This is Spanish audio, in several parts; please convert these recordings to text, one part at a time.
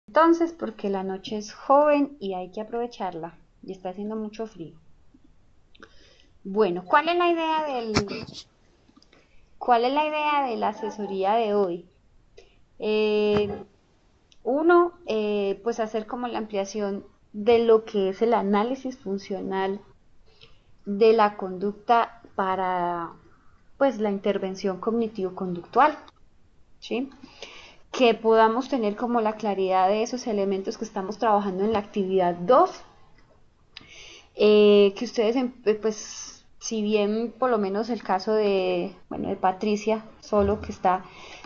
Entonces, porque la noche es joven y hay que aprovecharla y está haciendo mucho frío. Bueno, cuál es la idea de la asesoría de hoy? Eh, pues hacer como la ampliación de lo que es el análisis funcional de la conducta para pues la intervención cognitivo-conductual, ¿sí? Que podamos tener como la claridad de esos elementos que estamos trabajando en la actividad 2, que ustedes, pues, si bien por lo menos el caso de, bueno, de Patricia, solo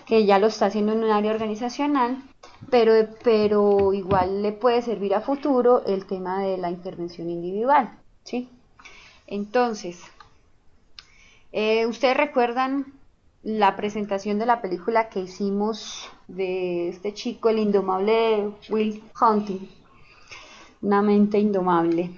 que ya lo está haciendo en un área organizacional, pero igual le puede servir a futuro el tema de la intervención individual, ¿sí? Entonces, ¿ustedes recuerdan la presentación de la película que hicimos de este chico, el indomable Will Hunting? Una mente indomable.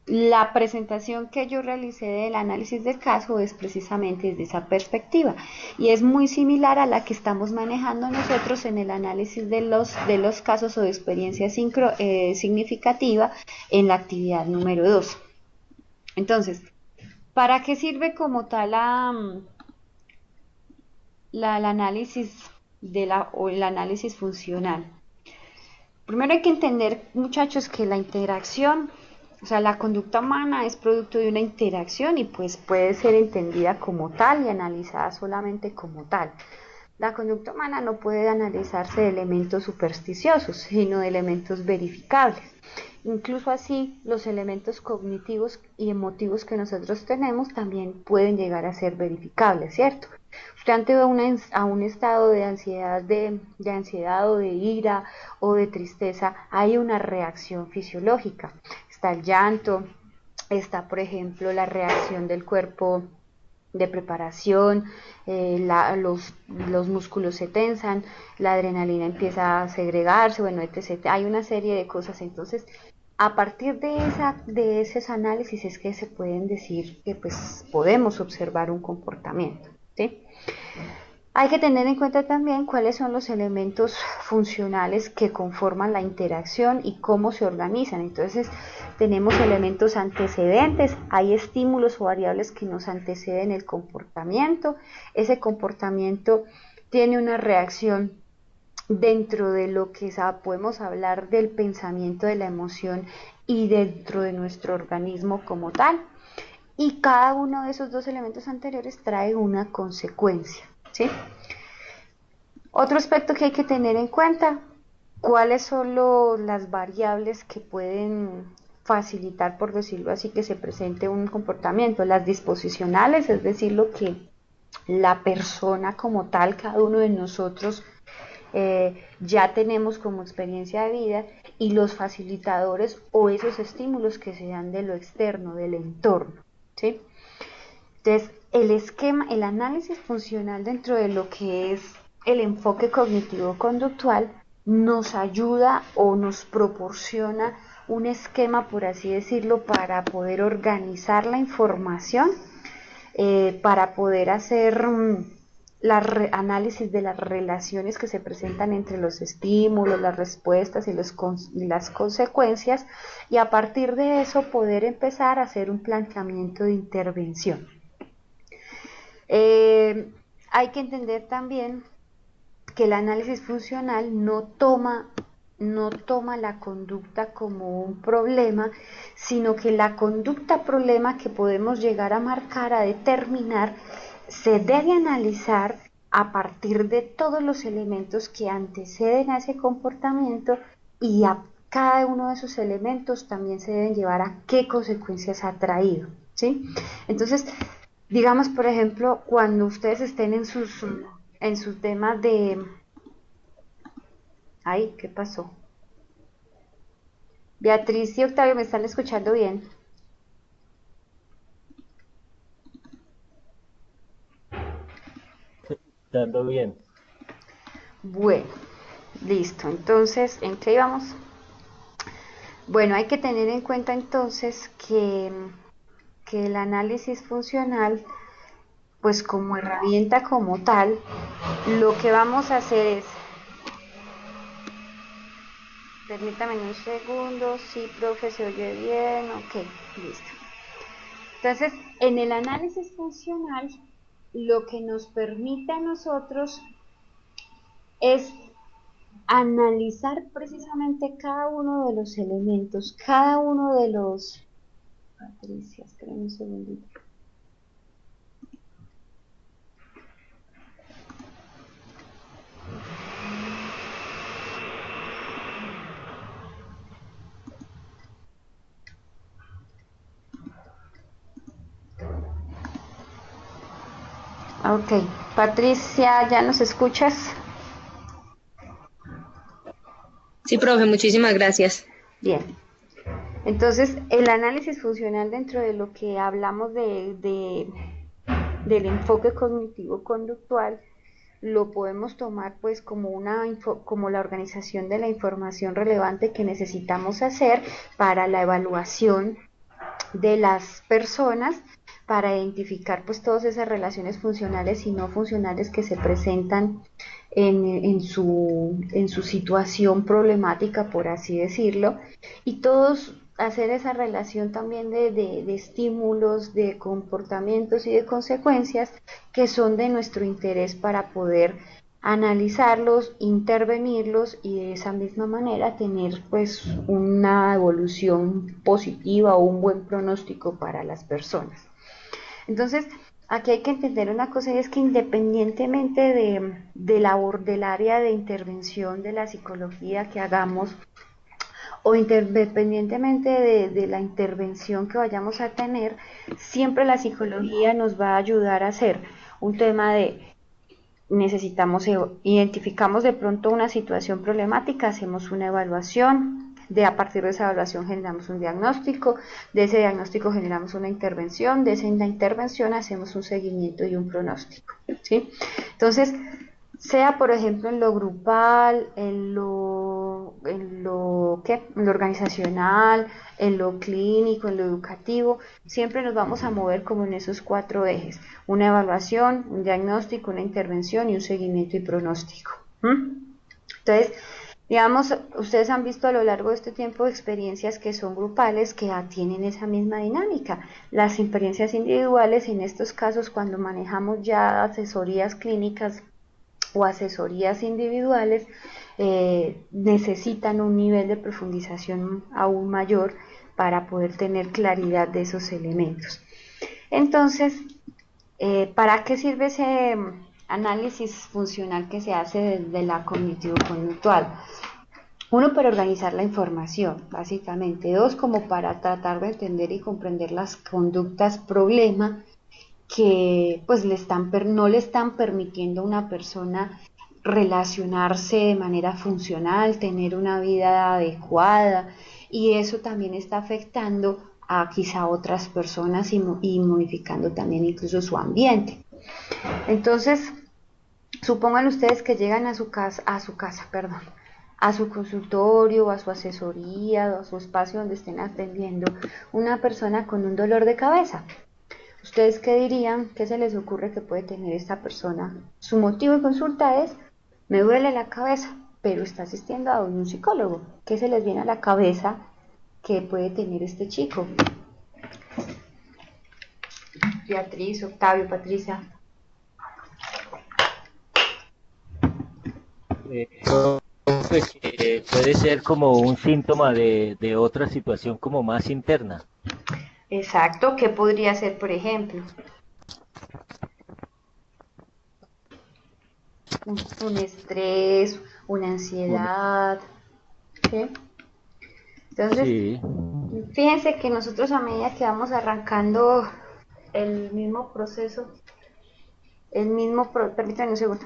La presentación que yo realicé del análisis del caso es precisamente desde esa perspectiva y es muy similar a la que estamos manejando nosotros en el análisis de los casos o de experiencia significativa en la actividad número 2. Entonces, ¿para qué sirve como tal el análisis o el análisis funcional? Primero hay que entender, muchachos, que la interacción, o sea, la conducta humana es producto de una interacción y pues puede ser entendida como tal y analizada solamente como tal. La conducta humana no puede analizarse de elementos supersticiosos, sino de elementos verificables. Incluso así, los elementos cognitivos y emotivos que nosotros tenemos también pueden llegar a ser verificables, ¿cierto? Usted ante a un estado de ansiedad o de ira o de tristeza, hay una reacción fisiológica. Está el llanto, está, por ejemplo, la reacción del cuerpo de preparación, los músculos se tensan, la adrenalina empieza a segregarse, bueno, etc. Hay una serie de cosas. Entonces, a partir de esos análisis es que se pueden decir que pues podemos observar un comportamiento, ¿sí? Hay que tener en cuenta también cuáles son los elementos funcionales que conforman la interacción y cómo se organizan. Entonces, tenemos elementos antecedentes, hay estímulos o variables que nos anteceden el comportamiento. Ese comportamiento tiene una reacción dentro de lo que podemos hablar del pensamiento, de la emoción y dentro de nuestro organismo como tal. Y cada uno de esos dos elementos anteriores trae una consecuencia, ¿sí? Otro aspecto que hay que tener en cuenta, cuáles son las variables que pueden facilitar, por decirlo así, que se presente un comportamiento. Las disposicionales, es decir, lo que la persona como tal, cada uno de nosotros ya tenemos como experiencia de vida, y los facilitadores o esos estímulos que se dan de lo externo, del entorno, ¿sí? Entonces, el análisis funcional dentro de lo que es el enfoque cognitivo-conductual nos ayuda o nos proporciona un esquema, por así decirlo, para poder organizar la información, para poder hacer análisis de las relaciones que se presentan entre los estímulos, las respuestas y las consecuencias, y a partir de eso poder empezar a hacer un planteamiento de intervención. Hay que entender también que el análisis funcional no toma la conducta como un problema, sino que la conducta problema que podemos llegar a marcar, a determinar, se debe analizar a partir de todos los elementos que anteceden a ese comportamiento, y a cada uno de esos elementos también se deben llevar a qué consecuencias ha traído, ¿sí? Entonces, digamos, por ejemplo, cuando ustedes estén en sus temas de... Ay, ¿qué pasó? Beatriz y Octavio, ¿me están escuchando bien? Dando bien. Bueno, listo. Entonces, ¿en qué íbamos? Bueno, hay que tener en cuenta entonces que el análisis funcional, pues como herramienta como tal, lo que vamos a hacer es Permítame un segundo. Sí, profe, se oye bien. Ok, listo. Entonces, en el análisis funcional, lo que nos permite a nosotros es analizar precisamente cada uno de los elementos, cada uno de los... Patricia, esperen un segundito. Ok, Patricia, ¿ya nos escuchas? Sí, profe, muchísimas gracias. Bien. Entonces, el análisis funcional dentro de lo que hablamos del enfoque cognitivo-conductual, lo podemos tomar pues como como la organización de la información relevante que necesitamos hacer para la evaluación de las personas, para identificar pues todas esas relaciones funcionales y no funcionales que se presentan en su situación problemática, por así decirlo, y todos hacer esa relación también de estímulos, de comportamientos y de consecuencias que son de nuestro interés para poder analizarlos, intervenirlos y de esa misma manera tener pues una evolución positiva o un buen pronóstico para las personas. Entonces, aquí hay que entender una cosa y es que independientemente del área de intervención de la psicología que hagamos o independientemente de la intervención que vayamos a tener, siempre la psicología nos va a ayudar a hacer un tema de necesitamos, identificamos de pronto una situación problemática, hacemos una evaluación, de a partir de esa evaluación generamos un diagnóstico, de ese diagnóstico generamos una intervención, de esa intervención hacemos un seguimiento y un pronóstico, ¿sí? Entonces, sea por ejemplo en lo grupal, en lo organizacional, en lo clínico, en lo educativo, siempre nos vamos a mover como en esos cuatro ejes: una evaluación, un diagnóstico, una intervención y un seguimiento y pronóstico. Entonces, digamos, ustedes han visto a lo largo de este tiempo experiencias que son grupales que tienen esa misma dinámica. Las experiencias individuales, en estos casos, cuando manejamos ya asesorías clínicas o asesorías individuales, necesitan un nivel de profundización aún mayor para poder tener claridad de esos elementos. Entonces, ¿para qué sirve ese análisis funcional que se hace desde la cognitivo-conductual? Uno, para organizar la información, básicamente. Dos, como para tratar de entender y comprender las conductas problema que pues no le están permitiendo a una persona relacionarse de manera funcional, tener una vida adecuada, y eso también está afectando a quizá otras personas y modificando también incluso su ambiente. Entonces, supongan ustedes que llegan perdón, a su consultorio, o a su asesoría, o a su espacio donde estén atendiendo una persona con un dolor de cabeza. ¿Ustedes qué dirían? ¿Qué se les ocurre que puede tener esta persona? Su motivo de consulta es: me duele la cabeza, pero está asistiendo a un psicólogo. ¿Qué se les viene a la cabeza que puede tener este chico? Beatriz, Octavio, Patricia. Profe, que puede ser como un síntoma de otra situación como más interna. Exacto, ¿qué podría ser, por ejemplo? Un estrés, una Un- ansiedad, ¿sí? Entonces, sí, fíjense que nosotros, a medida que vamos arrancando el mismo proceso, permítanme un segundo.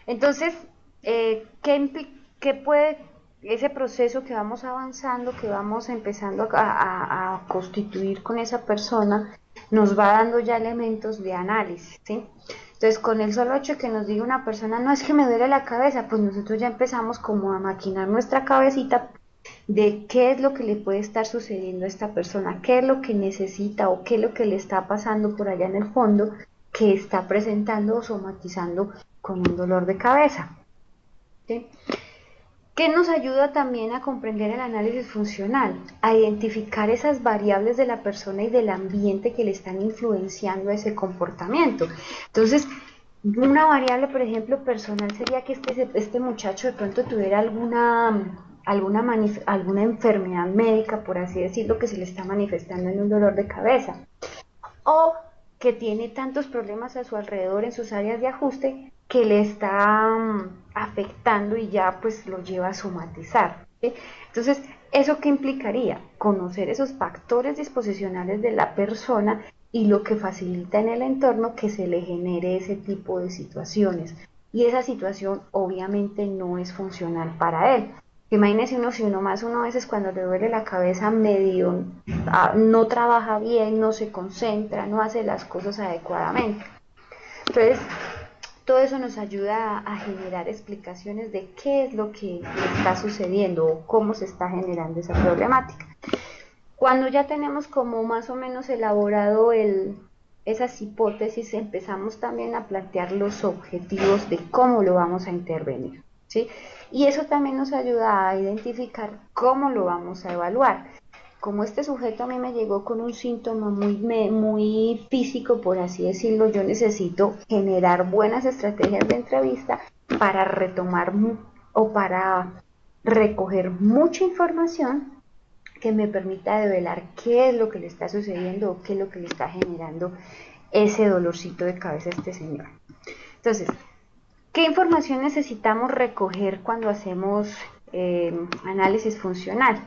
Entonces, ¿qué puede ese proceso que vamos avanzando, que vamos empezando a constituir con esa persona, nos va dando ya elementos de análisis, ¿sí? Entonces, con el solo hecho que nos diga una persona: no, es que me duele la cabeza, pues nosotros ya empezamos como a maquinar nuestra cabecita de qué es lo que le puede estar sucediendo a esta persona, qué es lo que necesita o qué es lo que le está pasando por allá en el fondo que está presentando o somatizando con un dolor de cabeza. ¿Sí? Que nos ayuda también a comprender el análisis funcional, a identificar esas variables de la persona y del ambiente que le están influenciando ese comportamiento. Entonces, una variable, por ejemplo, personal sería que este muchacho de pronto tuviera alguna enfermedad médica, por así decirlo, que se le está manifestando en un dolor de cabeza, o que tiene tantos problemas a su alrededor en sus áreas de ajuste que le está afectando y ya pues lo lleva a somatizar. ¿Sí? Entonces, ¿eso qué implicaría? Conocer esos factores disposicionales de la persona y lo que facilita en el entorno que se le genere ese tipo de situaciones. Y esa situación obviamente no es funcional para él. Imagínese uno, si uno a veces cuando le duele la cabeza medio no trabaja bien, no se concentra, no hace las cosas adecuadamente. Entonces, todo eso nos ayuda a generar explicaciones de qué es lo que le está sucediendo o cómo se está generando esa problemática. Cuando ya tenemos como más o menos elaborado esas hipótesis, empezamos también a plantear los objetivos de cómo lo vamos a intervenir, ¿sí? Y eso también nos ayuda a identificar cómo lo vamos a evaluar. Como este sujeto a mí me llegó con un síntoma muy físico, por así decirlo, yo necesito generar buenas estrategias de entrevista para retomar o para recoger mucha información que me permita develar qué es lo que le está sucediendo o qué es lo que le está generando ese dolorcito de cabeza a este señor. Entonces, ¿qué información necesitamos recoger cuando hacemos análisis funcional?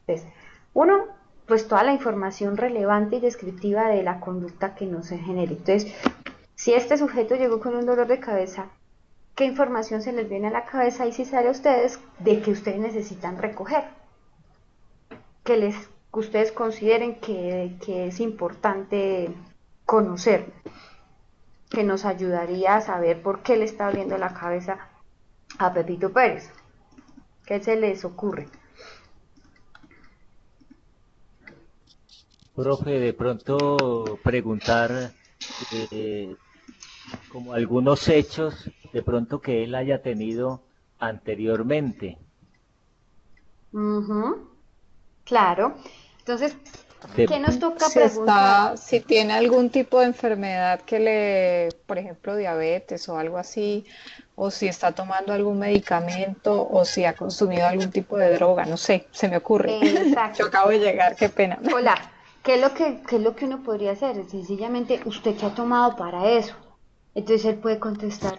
Entonces, uno, pues toda la información relevante y descriptiva de la conducta que nos genere. Entonces, si este sujeto llegó con un dolor de cabeza, ¿qué información se les viene a la cabeza y si sale a ustedes de que ustedes necesitan recoger? Que ustedes consideren que es importante conocer, que nos ayudaría a saber por qué le está doliendo la cabeza a Pepito Pérez. ¿Qué se les ocurre? Profe, de pronto preguntar eh, como algunos hechos de pronto que él haya tenido anteriormente. Ujú, claro. Entonces, De, ¿qué nos toca Si preguntar? está, si tiene algún tipo de enfermedad que le, por ejemplo, diabetes o algo así, o si está tomando algún medicamento, o si ha consumido algún tipo de droga, no sé, se me ocurre. Yo Exacto. acabo de llegar, qué pena. Hola, ¿qué es lo que uno podría hacer? Sencillamente, ¿usted qué ha tomado para eso? Entonces él puede contestar,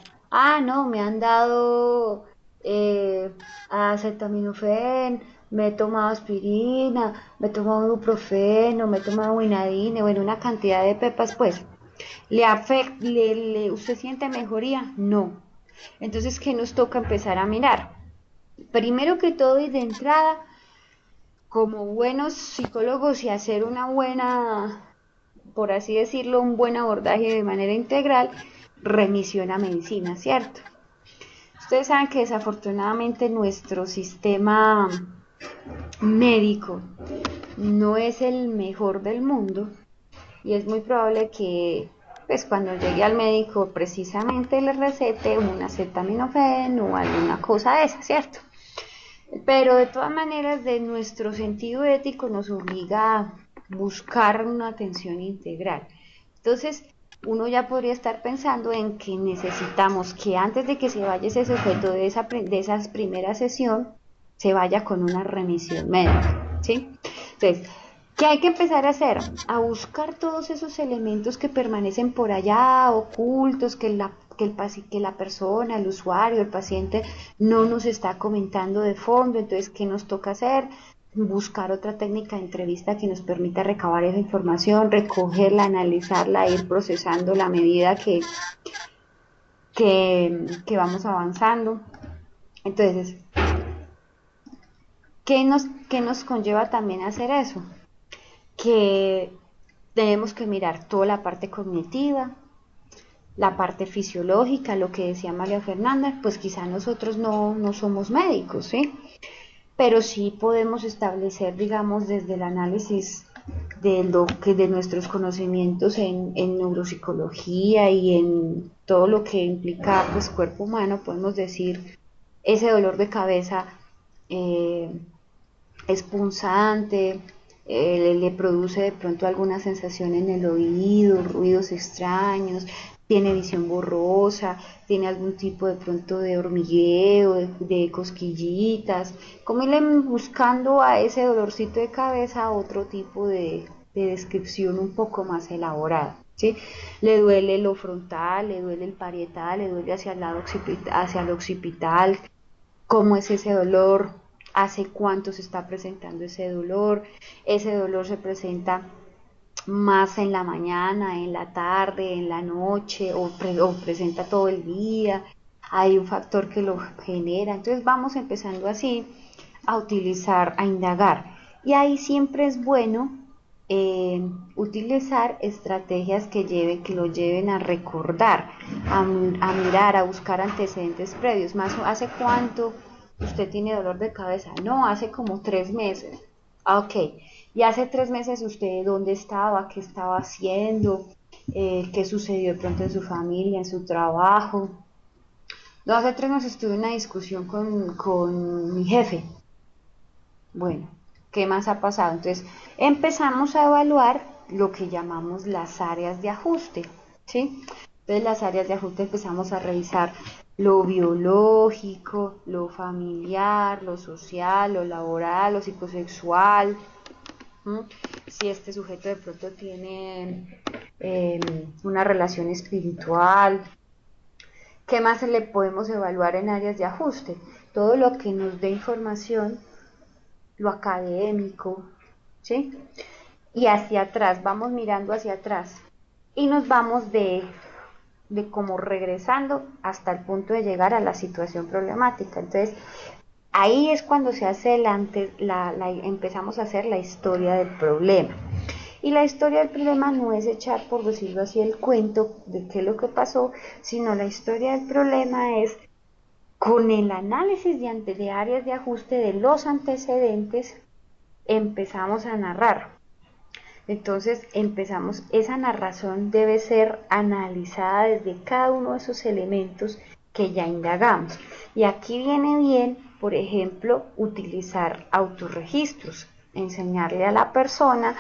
no, me han dado eh, acetaminofén, me he tomado aspirina, me he tomado ibuprofeno, me he tomado winadine, bueno, una cantidad de pepas, pues. ¿Usted siente mejoría? No. Entonces, ¿qué nos toca empezar a mirar? Primero que todo y de entrada, como buenos psicólogos y hacer una buena, por así decirlo, un buen abordaje de manera integral, remisión a medicina, ¿cierto? Ustedes saben que desafortunadamente nuestro sistema médico no es el mejor del mundo y es muy probable que pues cuando llegue al médico precisamente le recete un acetaminofén o alguna cosa de esa, ¿cierto? Pero de todas maneras, de nuestro sentido ético nos obliga a buscar una atención integral. Entonces, uno ya podría estar pensando en que necesitamos que antes de que se vaya ese sujeto de esa primera sesión, se vaya con una remisión médica, ¿sí? Entonces, ¿qué hay que empezar a hacer? A buscar todos esos elementos que permanecen por allá, ocultos, que la persona, el usuario, el paciente no nos está comentando de fondo. Entonces, ¿qué nos toca hacer? Buscar otra técnica de entrevista que nos permita recabar esa información, recogerla, analizarla, ir procesando la medida que vamos avanzando. Entonces, ¿qué nos conlleva también hacer eso? Que tenemos que mirar toda la parte cognitiva, la parte fisiológica, lo que decía María Fernanda, pues quizá nosotros no somos médicos, ¿sí? pero sí podemos establecer, digamos, desde el análisis de nuestros conocimientos en neuropsicología y en todo lo que implica pues cuerpo humano, podemos decir ese dolor de cabeza eh, es punzante, le produce de pronto alguna sensación en el oído, ruidos extraños, tiene visión borrosa, tiene algún tipo de pronto de hormigueo, de cosquillitas, como irle buscando a ese dolorcito de cabeza otro tipo de descripción un poco más elaborada. ¿Sí? Le duele lo frontal, le duele el parietal, le duele hacia el lado hacia el occipital, cómo es ese dolor, hace cuánto se está presentando ese dolor se presenta más en la mañana, en la tarde, en la noche o presenta todo el día, hay un factor que lo genera, entonces vamos empezando así a utilizar, a indagar y ahí siempre es bueno utilizar estrategias que lo lleven a recordar, a mirar, a buscar antecedentes previos, más hace cuánto usted tiene dolor de cabeza, no, hace como 3 meses, ok, y hace 3 meses usted dónde estaba, qué estaba haciendo, qué sucedió de pronto en su familia, en su trabajo. No, hace 3 meses tuve una discusión con mi jefe. Bueno, ¿qué más ha pasado? Entonces empezamos a evaluar lo que llamamos las áreas de ajuste, ¿sí? Entonces las áreas de ajuste empezamos a revisar lo biológico, lo familiar, lo social, lo laboral, lo psicosexual, ¿m? Si este sujeto de pronto tiene una relación espiritual, ¿qué más le podemos evaluar en áreas de ajuste? Todo lo que nos dé información, lo académico, ¿sí? Y hacia atrás, vamos mirando hacia atrás y nos vamos de como regresando hasta el punto de llegar a la situación problemática. Entonces, ahí es cuando se hace empezamos a hacer la historia del problema. Y la historia del problema no es echar, por decirlo así, el cuento de qué es lo que pasó, sino la historia del problema es con el análisis de áreas de ajuste de los antecedentes, empezamos a narrar. Entonces esa narración debe ser analizada desde cada uno de esos elementos que ya indagamos. Y aquí viene bien, por ejemplo, utilizar autorregistros, enseñarle a la persona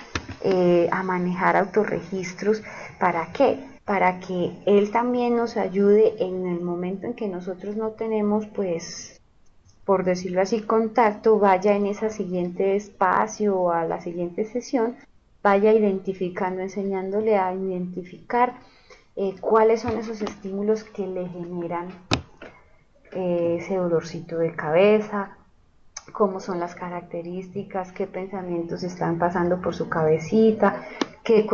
a manejar autorregistros. ¿Para qué? Para que él también nos ayude en el momento en que nosotros no tenemos, pues, por decirlo así, contacto, vaya en ese siguiente espacio o a la siguiente sesión, vaya identificando, enseñándole a identificar cuáles son esos estímulos que le generan ese dolorcito de cabeza, cómo son las características, qué pensamientos están pasando por su cabecita, qué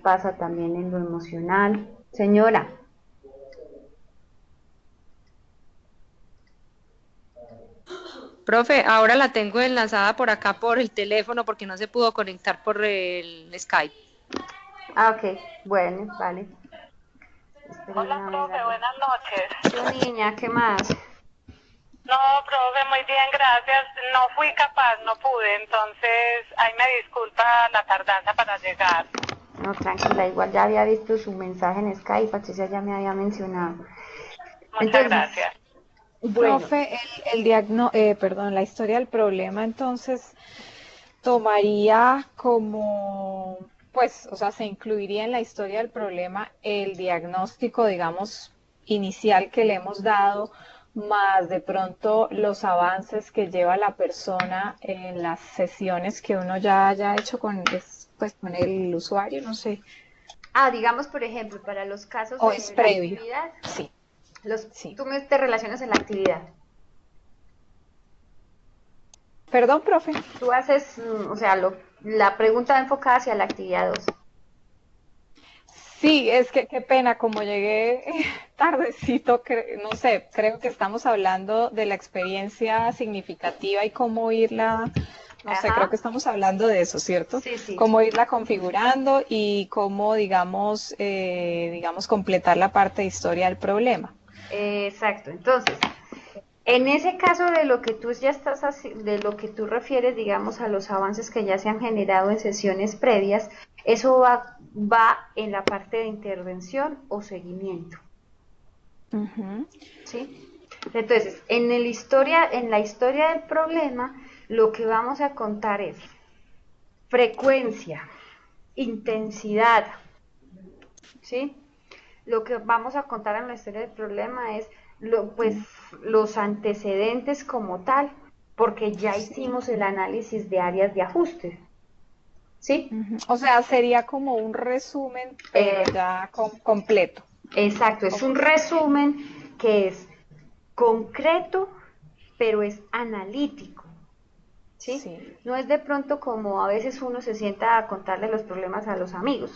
pasa también en lo emocional. Señora. Profe, ahora la tengo enlazada por acá por el teléfono porque no se pudo conectar por el Skype. Ah, ok, bueno, vale. Hola, profe, buenas noches. Yo, niña, ¿qué más? No, profe, muy bien, gracias. No fui capaz, no pude, entonces ahí me disculpa la tardanza para llegar. No, tranquila, igual ya había visto su mensaje en Skype, Patricia ya me había mencionado. Muchas gracias. Bueno, Profe, perdón, la historia del problema entonces tomaría como, pues, o sea, se incluiría en la historia del problema el diagnóstico, digamos, inicial que le hemos dado, más de pronto los avances que lleva la persona en las sesiones que uno ya haya hecho pues, con el usuario, no sé. digamos, por ejemplo, para los casos O de es la previo. actividad, Sí, sí. tú te relacionas en la actividad. Perdón, profe. Tú haces, o sea, la pregunta va enfocada hacia la actividad 2. Sí, es que qué pena, como llegué tardecito, no sé, creo que estamos hablando de la experiencia significativa y cómo irla, no sé, creo Ajá. que estamos hablando de eso, ¿cierto? Sí, sí. Cómo irla configurando y cómo, digamos, completar la parte de historia del problema. Exacto. Entonces, En ese caso de lo que tú ya estás de lo que tú refieres, digamos, a los avances que ya se han generado en sesiones previas, eso va en la parte de intervención o seguimiento, Ujú. ¿sí? Entonces, en la historia del problema, lo que vamos a contar es frecuencia, intensidad, ¿sí? Lo que vamos a contar en la historia del problema es pues, los antecedentes como tal, porque ya Sí. hicimos el análisis de áreas de ajuste, ¿sí? Ujú. O sea, sería como un resumen, pero Eh, ya completo. exacto, es Ok. un resumen que es concreto, pero es analítico, ¿sí? Sí. No es de pronto como a veces uno se sienta a contarle los problemas a los amigos,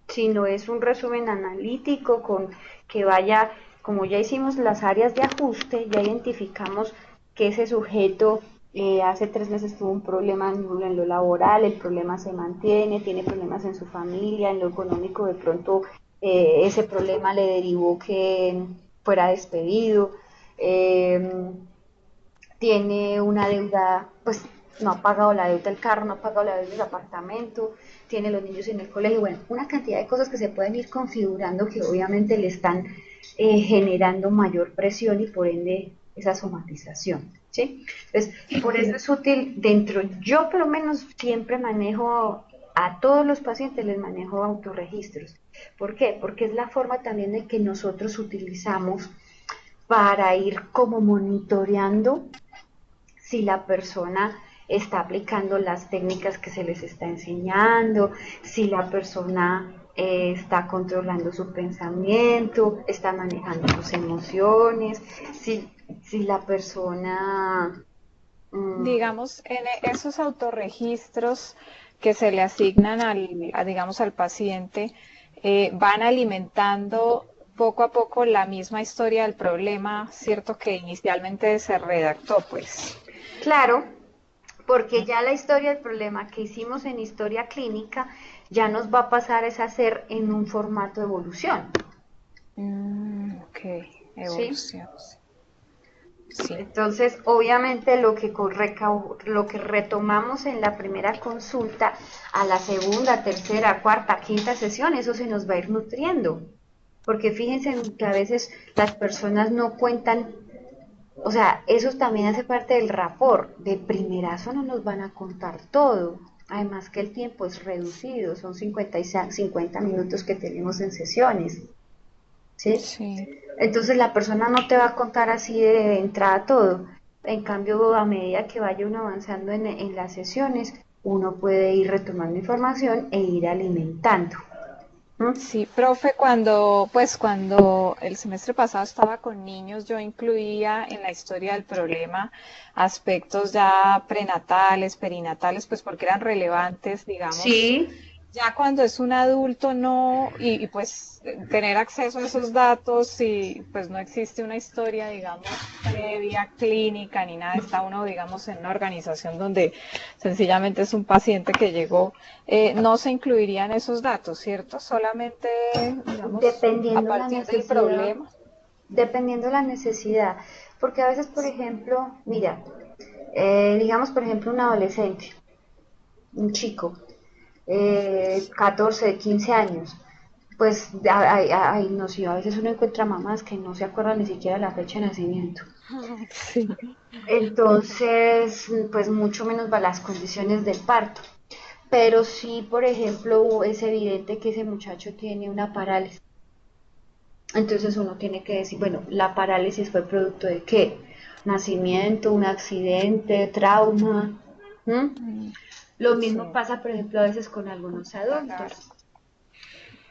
sino es un resumen analítico con que vaya, como ya hicimos las áreas de ajuste, ya identificamos que ese sujeto hace 3 meses tuvo un problema en lo laboral, el problema se mantiene, tiene problemas en su familia, en lo económico de pronto ese problema le derivó que fuera despedido, eh, tiene una deuda, pues no ha pagado la deuda del carro, no ha pagado la deuda del apartamento, tiene los niños en el colegio, bueno, una cantidad de cosas que se pueden ir configurando que obviamente le están generando mayor presión y por ende esa somatización, ¿sí? Entonces, por eso es útil dentro, yo por lo menos siempre manejo, a todos los pacientes les manejo autorregistros. ¿Por qué? Porque es la forma también de que nosotros utilizamos para ir como monitoreando si la persona está aplicando las técnicas que se les está enseñando, si la persona está controlando su pensamiento, está manejando sus emociones, si la persona... mm, Digamos, en esos autorregistros que se le asignan digamos, al paciente, van alimentando poco a poco la misma historia del problema, cierto que inicialmente se redactó, pues. claro, porque ya la historia del problema que hicimos en historia clínica ya nos va a pasar es hacer en un formato de evolución, Ok, ¿sí? evolución. Sí, Entonces, obviamente lo que retomamos en la primera consulta, a la segunda, tercera, cuarta, quinta sesión, eso se nos va a ir nutriendo. Porque fíjense que a veces las personas no cuentan, o sea, eso también hace parte del rapport. De primerazo no nos van a contar todo. Además que el tiempo es reducido, son 50 minutos que tenemos en sesiones. ¿Sí? sí. Entonces la persona no te va a contar así de entrada todo. En cambio, a medida que vaya uno avanzando en las sesiones, uno puede ir retomando información e ir alimentando. ¿Mm? Sí, profe, cuando el semestre pasado estaba con niños, yo incluía en la historia del problema aspectos ya prenatales, perinatales, pues porque eran relevantes, digamos. Sí, Ya cuando es un adulto no, pues tener acceso a esos datos y pues no existe una historia, digamos, previa, clínica ni nada, está uno, digamos, en una organización donde sencillamente es un paciente que llegó, no se incluirían esos datos, ¿cierto? Solamente, digamos, a dependiendo la partir del necesidad, problema. dependiendo la necesidad. Porque a veces, por ejemplo, mira, digamos, por ejemplo, un adolescente, un chico, 14, 15 años, pues, no sé, a veces uno encuentra mamás que no se acuerdan ni siquiera la fecha de nacimiento. Sí, Entonces, pues mucho menos va las condiciones del parto. Pero sí, por ejemplo, es evidente que ese muchacho tiene una parálisis. Entonces uno tiene que decir, bueno, la parálisis fue producto de qué? Nacimiento, un accidente, trauma. ¿Mm? Lo mismo sí, pasa, por ejemplo, a veces con algunos claro. adultos,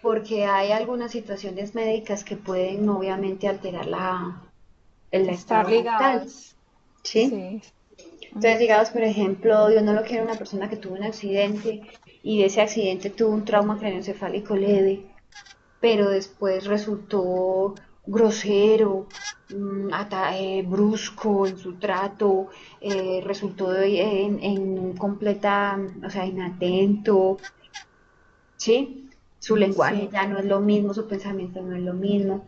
porque hay algunas situaciones médicas que pueden obviamente alterar el Estar estado mental, ligados. ¿sí? Sí. Entonces, digamos, por ejemplo, Dios no lo quiere una persona que tuvo un accidente y de ese accidente tuvo un trauma craneoencefálico leve, pero después resultó grosero, brusco en su trato, resultó en completa, o sea, inatento, ¿sí? Su lenguaje Sí, ya no es lo mismo, su pensamiento no es lo mismo.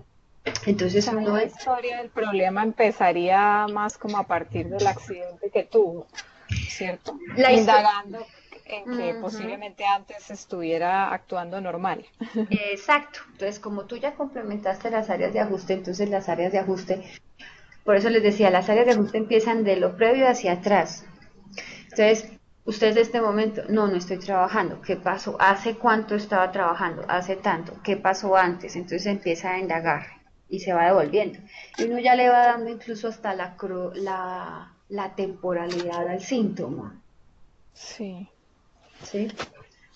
O Entonces sea, uno ya la es, historia del problema empezaría más como a partir del accidente que tuvo, ¿cierto? la historia, Indagando en que posiblemente antes estuviera actuando normal. exacto. Entonces, como tú ya complementaste las áreas de ajuste, entonces las áreas de ajuste, por eso les decía, las áreas de ajuste empiezan de lo previo hacia atrás. Entonces, usted de este momento, no, no estoy trabajando. ¿Qué pasó? ¿Hace cuánto estaba trabajando? Hace tanto. ¿Qué pasó antes? Entonces empieza a indagar y se va devolviendo. Y uno ya le va dando incluso hasta la temporalidad al síntoma. Sí. ¿Sí?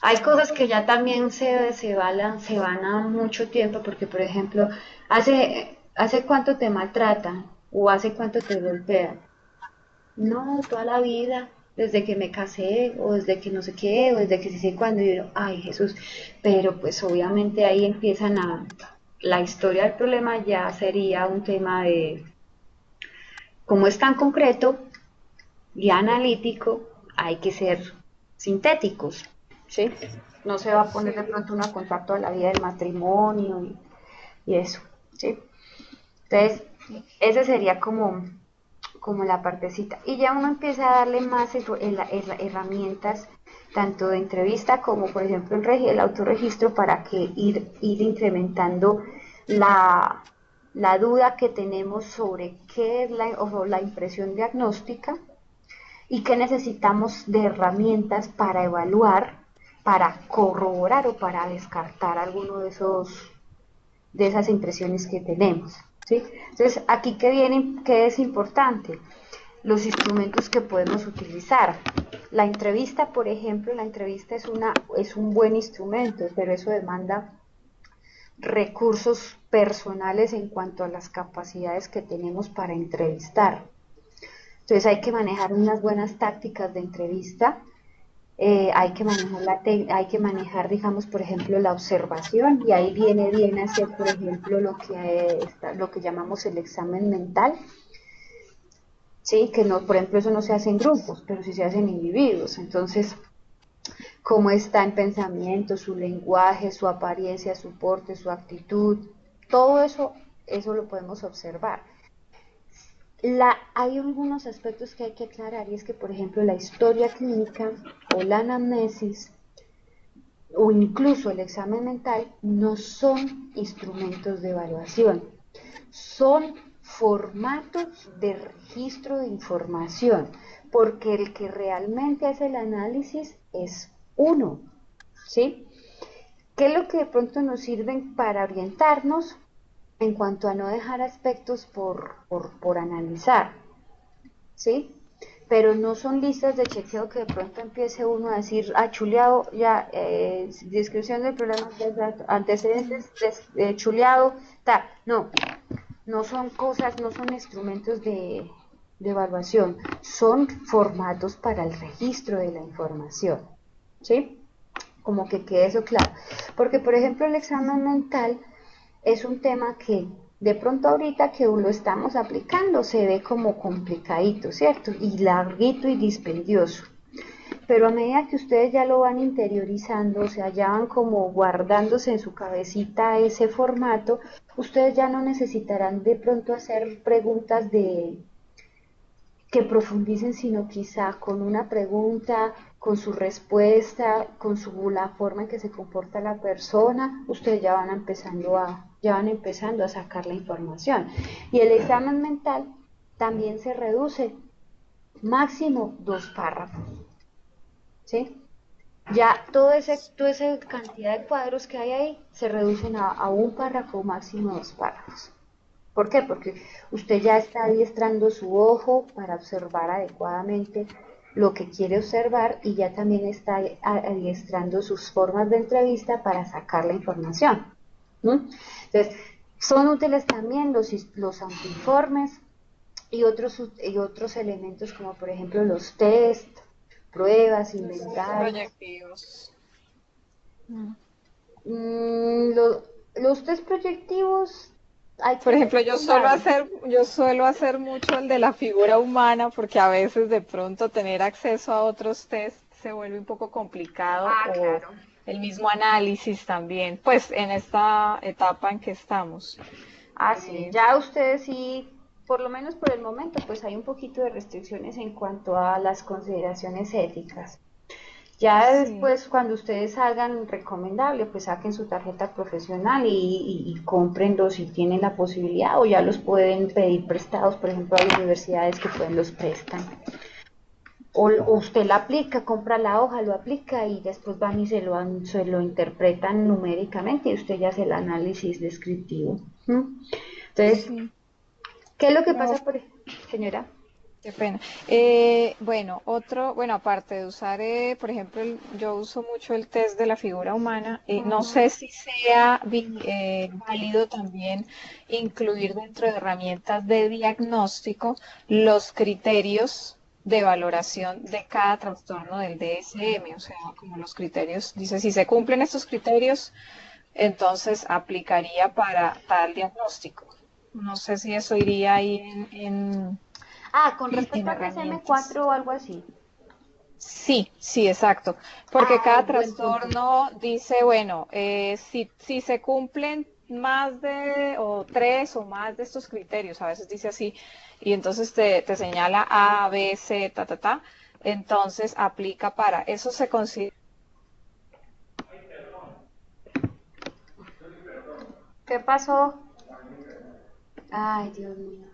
Hay cosas que ya también se van a mucho tiempo, porque por ejemplo, ¿hace cuánto te maltratan? ¿O hace cuánto te golpean? No, toda la vida, desde que me casé, o desde que no sé qué, o desde que sí sé cuándo, y yo, ay Jesús, pero pues obviamente ahí empiezan la historia del problema ya sería un tema de, como es tan concreto y analítico, hay que ser sintéticos, ¿sí? No se va a poner de Sí. pronto uno a contacto a la vida del matrimonio y eso, ¿sí? Entonces, ese sería como la partecita. Y ya uno empieza a darle más herramientas, tanto de entrevista como, por ejemplo, el autorregistro, para que ir incrementando la, la duda que tenemos sobre qué es la impresión diagnóstica y qué necesitamos de herramientas para evaluar, para corroborar o para descartar alguno de esas impresiones que tenemos. ¿Sí? Entonces, aquí que es importante, los instrumentos que podemos utilizar. La entrevista, por ejemplo, la entrevista es un buen instrumento, pero eso demanda recursos personales en cuanto a las capacidades que tenemos para entrevistar. Entonces hay que manejar unas buenas tácticas de entrevista, hay que manejar, digamos, por ejemplo, la observación, y ahí viene bien hacer, por ejemplo, lo que llamamos el examen mental, sí, que no, por ejemplo, eso no se hace en grupos, pero sí se hace en individuos. Entonces, cómo está en pensamiento, su lenguaje, su apariencia, su porte, su actitud, todo eso lo podemos observar. Hay algunos aspectos que hay que aclarar, y es que, por ejemplo, la historia clínica o la anamnesis o incluso el examen mental no son instrumentos de evaluación, son formatos de registro de información, porque el que realmente hace el análisis es uno, ¿sí? ¿Qué es lo que de pronto nos sirven para orientarnos en cuanto a no dejar aspectos por analizar? ¿Sí? Pero no son listas de chequeo que de pronto empiece uno a decir, ah, chuleado, ya, descripción del problema, antecedentes, chuleado, tal. No, no son cosas, no son instrumentos de evaluación, son formatos para el registro de la información, ¿sí? Como que quede eso claro. Porque, por ejemplo, el examen mental es un tema que de pronto ahorita que lo estamos aplicando se ve como complicadito, ¿cierto? Y larguito y dispendioso. Pero a medida que ustedes ya lo van interiorizando, o sea, ya van como guardándose en su cabecita ese formato, ustedes ya no necesitarán de pronto hacer preguntas que profundicen, sino quizá con una pregunta, con su respuesta, la forma en que se comporta la persona, ustedes ya van empezando a sacar la información. Y el examen mental también se reduce máximo 2 párrafos, ¿sí? Ya toda esa cantidad de cuadros que hay ahí se reducen a un párrafo, máximo 2 párrafos. ¿Por qué? Porque usted ya está adiestrando su ojo para observar adecuadamente lo que quiere observar, y ya también está adiestrando sus formas de entrevista para sacar la información. ¿No? Entonces, son útiles también los autoinformes y otros elementos, como por ejemplo los test, pruebas, Los test inventarios. proyectivos. Mm, lo- los test proyectivos hay Por que ejemplo, tomarlos. yo suelo hacer mucho el de la figura humana porque a veces de pronto tener acceso a otros test se vuelve un poco complicado, Ah, o claro. el mismo análisis también, pues en esta etapa en que estamos. Ah, sí, ya ustedes sí, por lo menos por el momento, pues hay un poquito de restricciones en cuanto a las consideraciones éticas. Ya Sí. después, cuando ustedes salgan, recomendable, pues saquen su tarjeta profesional y cómprenlos si tienen la posibilidad o ya los pueden pedir prestados, por ejemplo, hay universidades que pueden los prestan. O usted la aplica, compra la hoja, lo aplica y después van y se lo interpretan numéricamente y usted ya hace el análisis descriptivo. ¿Mm? Entonces, Sí. ¿qué es lo que No, pasa, por señora? qué pena. Bueno, bueno, aparte de usar, por ejemplo, yo uso mucho el test de la figura humana. No Ujú. sé si sea válido también incluir dentro de herramientas de diagnóstico los criterios de valoración de cada trastorno del DSM, o sea, como los criterios, dice, si se cumplen estos criterios, entonces aplicaría para tal diagnóstico. No sé si eso iría ahí Ah, con en respecto al herramientas. DSM-4 o algo así. Sí, sí, exacto. Porque Ah, cada buen punto. trastorno dice, bueno, si se cumplen más de o tres o más de estos criterios, a veces dice así, y entonces te señala A, B, C, ta, ta, ta, entonces aplica para. Eso se considera. ¿Qué pasó? Ay, Dios mío.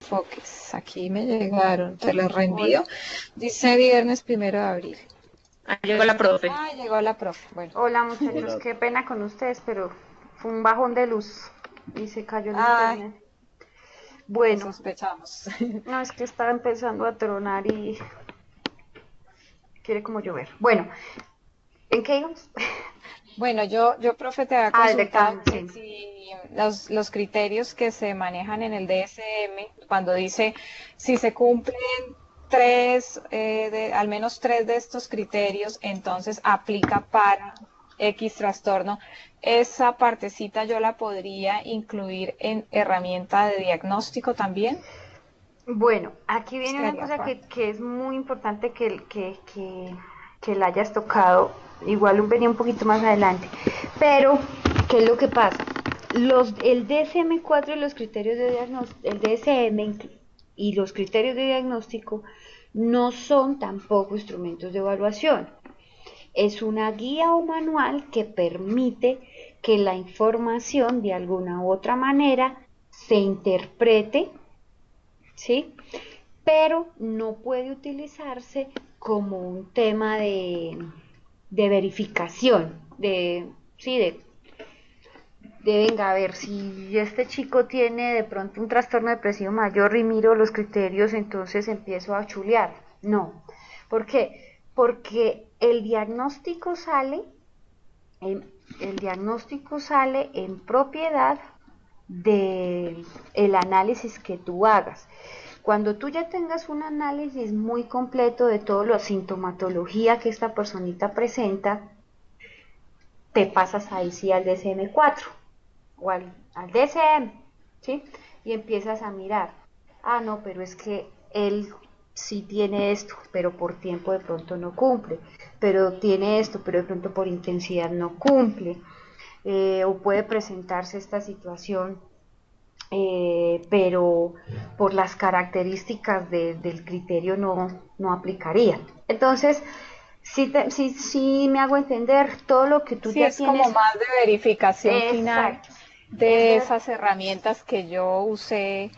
Enfoques. Aquí me llegaron, te los reenvío. Hola. Dice viernes 1 de abril. Ah, llegó la profe. Ah, llegó la profe. Bueno. Hola muchachos, Hola. qué pena con ustedes, pero fue un bajón de luz y se cayó el Ay, internet. lo Bueno, sospechamos. no es que estaba empezando a tronar y quiere como llover. Bueno, ¿en qué íbamos? Bueno, yo, profe, te había Ah, consultado directamente, que sí. si los criterios que se manejan en el DSM, cuando dice si se cumplen al menos tres de estos criterios, entonces aplica para X trastorno. Esa partecita yo la podría incluir en herramienta de diagnóstico también. Bueno, aquí Es viene que una haría cosa falta. que es muy importante que la hayas tocado, igual venía un poquito más adelante, pero ¿qué es lo que pasa? El DSM-4 y los criterios de diagnóstico, el DSM y los criterios de diagnóstico no son tampoco instrumentos de evaluación. Es una guía o manual que permite que la información de alguna u otra manera se interprete, ¿sí? Pero no puede utilizarse como un tema de verificación, sí, venga, a ver, si este chico tiene de pronto un trastorno depresivo mayor y miro los criterios, entonces empiezo a chulear. No. ¿Por qué? porque el diagnóstico sale en propiedad del análisis que tú hagas. Cuando tú ya tengas un análisis muy completo de toda la sintomatología que esta personita presenta, te pasas ahí sí al DSM-4 o al DSM, ¿sí? Y empiezas a mirar, no, pero es que él sí tiene esto, pero por tiempo de pronto no cumple, pero tiene esto, pero de pronto por intensidad no cumple, o puede presentarse esta situación, pero por las características del criterio no aplicaría. Entonces, sí me hago entender todo lo que tú Sí, ya es como tienes. más de verificación final Exacto. En de vez, esas herramientas que yo usé,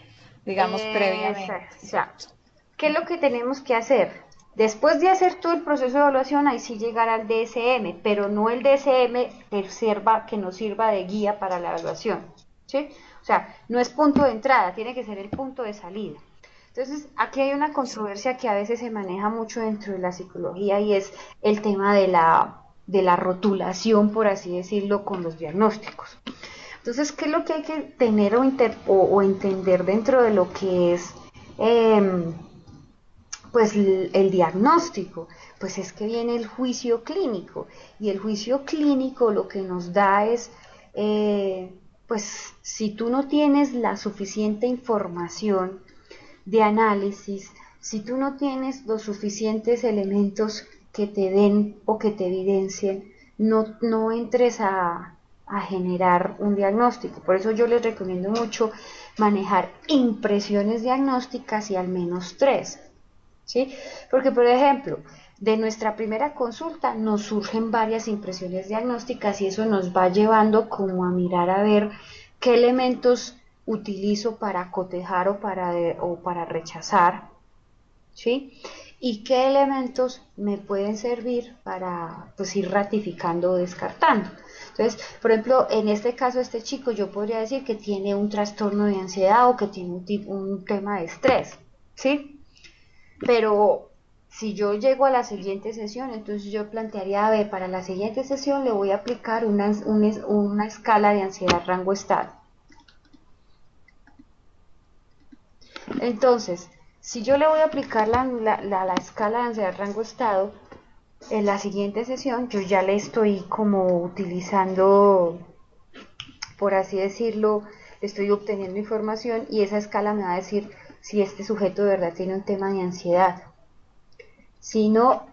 digamos, previamente, exacto. O sea, ¿cierto? ¿qué es lo que tenemos que hacer? Después de hacer todo el proceso de evaluación, ahí sí llegar al DSM, pero no el DSM que nos sirva de guía para la evaluación, ¿sí? O sea, no es punto de entrada, tiene que ser el punto de salida. Entonces, aquí hay una Sí. controversia que a veces se maneja mucho dentro de la psicología y es el tema de la rotulación, por así decirlo, con los diagnósticos. Entonces, ¿qué es lo que hay que tener o entender dentro de lo que es pues el diagnóstico? Pues es que viene el juicio clínico y el juicio clínico lo que nos da es, pues si tú no tienes la suficiente información de análisis, si tú no tienes los suficientes elementos que te den o que te evidencien, no entres a generar un diagnóstico. Por eso yo les recomiendo mucho manejar impresiones diagnósticas y al menos 3. ¿Sí? Porque, por ejemplo, de nuestra primera consulta nos surgen varias impresiones diagnósticas y eso nos va llevando como a mirar a ver qué elementos utilizo para cotejar o para rechazar, ¿sí? Y qué elementos me pueden servir para pues ir ratificando o descartando. Entonces, por ejemplo, en este caso, este chico, yo podría decir que tiene un trastorno de ansiedad o que tiene un tema de estrés, ¿sí? Pero si yo llego a la siguiente sesión, entonces yo plantearía, a ver, para la siguiente sesión le voy a aplicar una escala de ansiedad rango estado. Entonces, si yo le voy a aplicar la escala de ansiedad rango estado, en la siguiente sesión yo ya le estoy como utilizando, por así decirlo, estoy obteniendo información y esa escala me va a decir si este sujeto de verdad tiene un tema de ansiedad. Si no,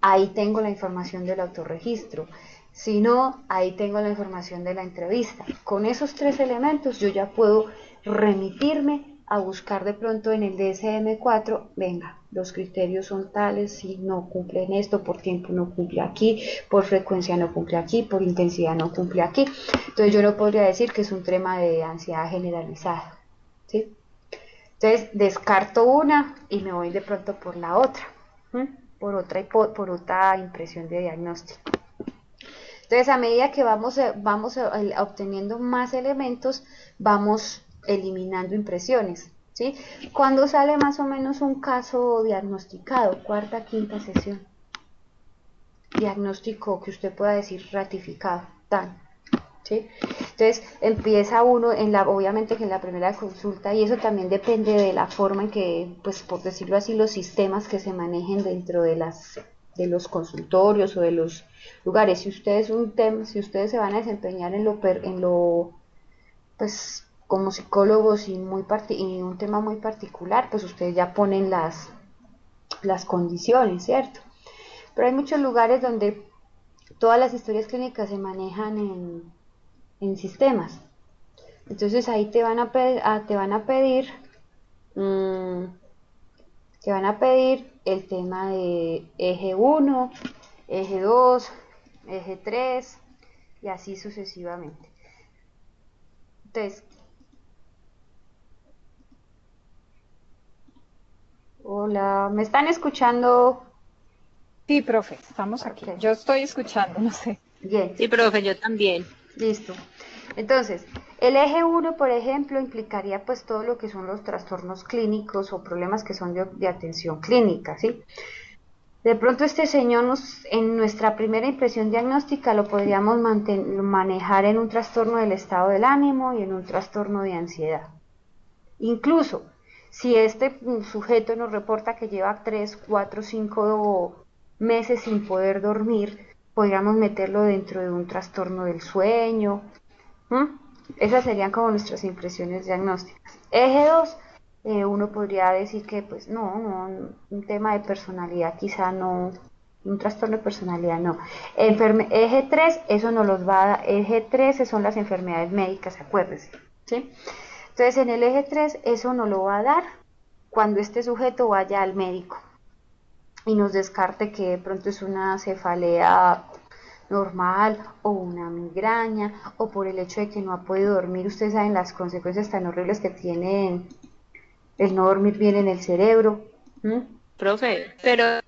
ahí tengo la información del autorregistro. Si no, ahí tengo la información de la entrevista. Con esos 3 elementos yo ya puedo remitirme a buscar de pronto en el DSM-4, venga, los criterios son tales, si no cumplen esto, por tiempo no cumple aquí, por frecuencia no cumple aquí, por intensidad no cumple aquí. Entonces yo no podría decir que es un tema de ansiedad generalizada, ¿sí? Entonces descarto una y me voy de pronto por la otra, por otra impresión de diagnóstico. Entonces a medida que vamos obteniendo más elementos, vamos eliminando impresiones, ¿sí? ¿Cuándo sale más o menos un caso diagnosticado? Cuarta, quinta sesión. Diagnóstico que usted pueda decir ratificado, tan. ¿Sí? Entonces empieza uno obviamente que en la primera consulta, y eso también depende de la forma en que, pues por decirlo así, los sistemas que se manejen dentro de los consultorios o de los lugares. Si ustedes se van a desempeñar pues como psicólogos y un tema muy particular, pues ustedes ya ponen las condiciones, ¿cierto? Pero hay muchos lugares donde todas las historias clínicas se manejan en sistemas. Entonces ahí mm, te van a pedir el tema de eje 1, eje 2, eje 3 y así sucesivamente. Entonces, hola, ¿me están escuchando? Sí, profe, estamos aquí. Ok, Yo estoy escuchando, no sé. bien. Sí, profe, yo también. Listo. Entonces, el eje 1, por ejemplo, implicaría pues todo lo que son los trastornos clínicos o problemas que son de atención clínica, ¿sí? De pronto este señor en nuestra primera impresión diagnóstica lo podríamos manejar en un trastorno del estado del ánimo y en un trastorno de ansiedad. Incluso si este sujeto nos reporta que lleva 3, 4, 5 meses sin poder dormir, podríamos meterlo dentro de un trastorno del sueño. Esas serían como nuestras impresiones diagnósticas. Eje 2, uno podría decir que pues no, un tema de personalidad quizá no, un trastorno de personalidad no. Eje 3, eso nos los va a dar, eje 3 son las enfermedades médicas, acuérdense, ¿sí? Entonces en el eje 3 eso nos lo va a dar cuando este sujeto vaya al médico y nos descarte que de pronto es una cefalea normal o una migraña o por el hecho de que no ha podido dormir. Ustedes saben las consecuencias tan horribles que tiene el no dormir bien en el cerebro. Profe, pero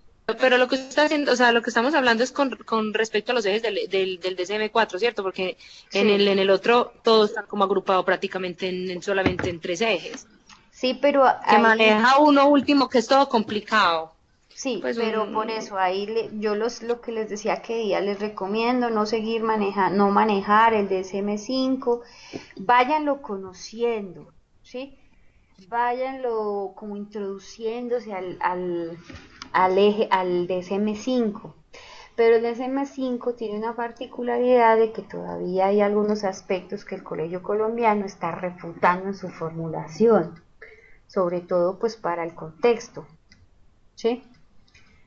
lo que está haciendo, o sea, lo que estamos hablando es con respecto a los ejes del DSM-4, ¿cierto? Porque Sí. en el otro todo está como agrupado prácticamente solamente en 3 ejes. Sí, pero que ahí, maneja uno último que es todo complicado. sí, Pues pero por eso ahí yo lo que les decía que día les recomiendo no seguir no manejar el DSM-5, váyanlo conociendo, ¿sí? Váyanlo como introduciéndose al DSM-5. Pero el DSM-5 tiene una particularidad de que todavía hay algunos aspectos que el Colegio Colombiano está refutando en su formulación, sobre todo pues para el contexto, ¿sí?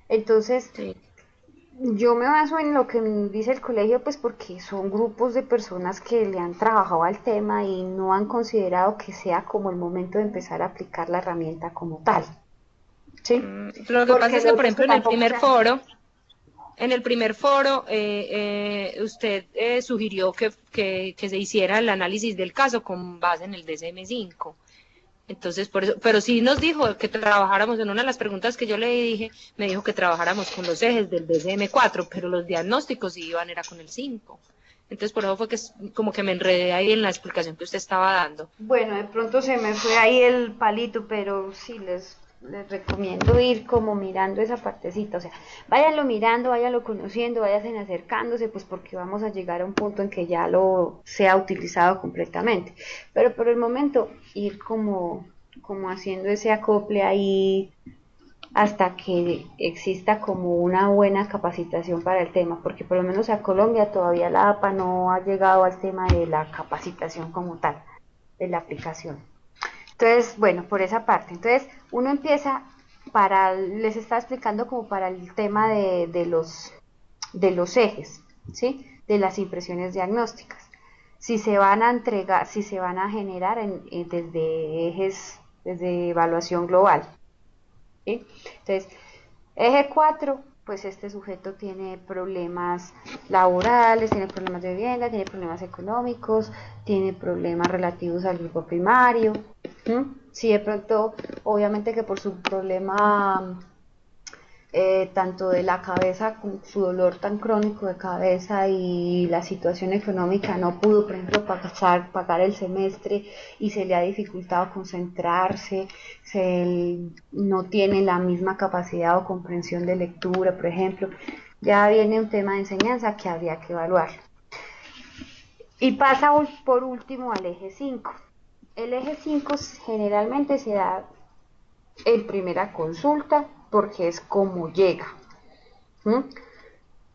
Entonces, sí. yo me baso en lo que dice el colegio, pues porque son grupos de personas que le han trabajado al tema y no han considerado que sea como el momento de empezar a aplicar la herramienta como tal, ¿sí? Lo que Porque pasa es que, lo por otro es que ejemplo, tampoco se hace. en el primer foro, usted sugirió que se hiciera el análisis del caso con base en el DSM-5. Entonces, por eso, pero sí nos dijo que trabajáramos, en una de las preguntas que yo le dije, me dijo que trabajáramos con los ejes del DSM-4, pero los diagnósticos sí iban, era con el 5. Entonces, por eso fue que como que me enredé ahí en la explicación que usted estaba dando. Bueno, de pronto se me fue ahí el palito, pero sí les recomiendo ir como mirando esa partecita, o sea, váyanlo mirando, váyanlo conociendo, váyanse acercándose, pues porque vamos a llegar a un punto en que ya lo sea utilizado completamente. Pero por el momento ir como haciendo ese acople ahí hasta que exista como una buena capacitación para el tema, porque por lo menos a Colombia todavía la APA no ha llegado al tema de la capacitación como tal, de la aplicación. Entonces, bueno, por esa parte. Entonces, uno empieza les está explicando como para el tema de los ejes, ¿sí? De las impresiones diagnósticas. Si se van a entregar, si se van a generar desde ejes, desde evaluación global, ¿sí? Entonces, eje 4, pues este sujeto tiene problemas laborales, tiene problemas de vivienda, tiene problemas económicos, tiene problemas relativos al grupo primario. Si de pronto, obviamente que por su problema tanto de la cabeza, con su dolor tan crónico de cabeza y la situación económica, no pudo, por ejemplo, pagar el semestre y se le ha dificultado concentrarse, no tiene la misma capacidad o comprensión de lectura, por ejemplo, ya viene un tema de enseñanza que habría que evaluar. Y pasa por último al eje 5. El eje 5 generalmente se da en primera consulta porque es como llega.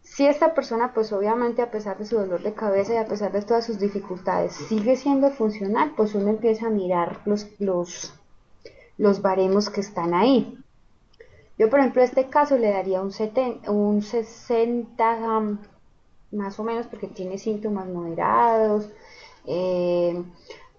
Si esta persona, pues obviamente a pesar de su dolor de cabeza y a pesar de todas sus dificultades, sigue siendo funcional, pues uno empieza a mirar los baremos que están ahí. Yo, por ejemplo, a este caso le daría un 60 más o menos, porque tiene síntomas moderados,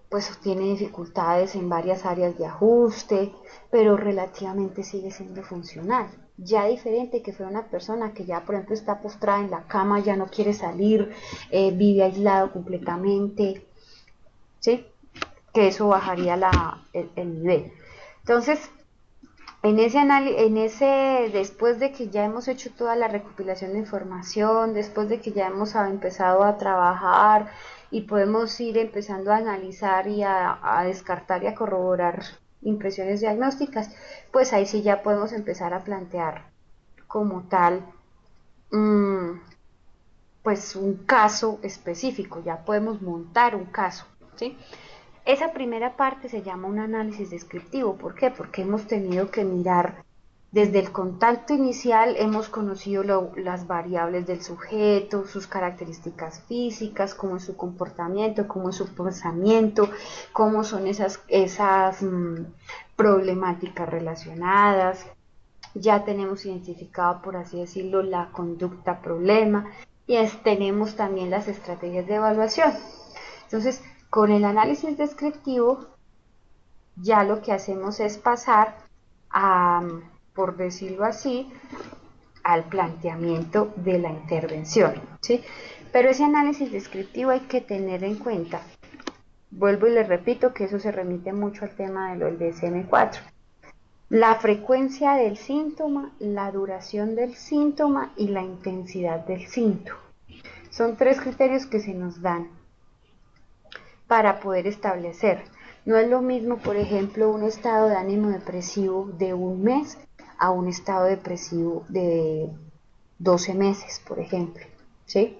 pues tiene dificultades en varias áreas de ajuste, pero relativamente sigue siendo funcional. Ya diferente que fuera una persona que ya, por ejemplo, está postrada en la cama, ya no quiere salir, vive aislado completamente, ¿sí? Que eso bajaría el nivel. Entonces, después de que ya hemos hecho toda la recopilación de información, después de que ya hemos empezado a trabajar y podemos ir empezando a analizar y a descartar y a corroborar impresiones diagnósticas, pues ahí sí ya podemos empezar a plantear como tal, mm, pues un caso específico, ya podemos montar un caso, ¿sí? Esa primera parte se llama un análisis descriptivo. ¿Por qué? Porque hemos tenido que mirar desde el contacto inicial, hemos conocido las variables del sujeto, sus características físicas, cómo es su comportamiento, cómo es su pensamiento, cómo son esas problemáticas relacionadas. Ya tenemos identificado, por así decirlo, la conducta problema y tenemos también las estrategias de evaluación. Entonces, con el análisis descriptivo, ya lo que hacemos es pasar a, por decirlo así, al planteamiento de la intervención, ¿sí? Pero ese análisis descriptivo hay que tener en cuenta, vuelvo y les repito que eso se remite mucho al tema del DSM-4, la frecuencia del síntoma, la duración del síntoma y la intensidad del síntoma. Son 3 criterios que se nos dan para poder establecer. No es lo mismo, por ejemplo, un estado de ánimo depresivo de un mes a un estado depresivo de 12 meses, por ejemplo, ¿sí?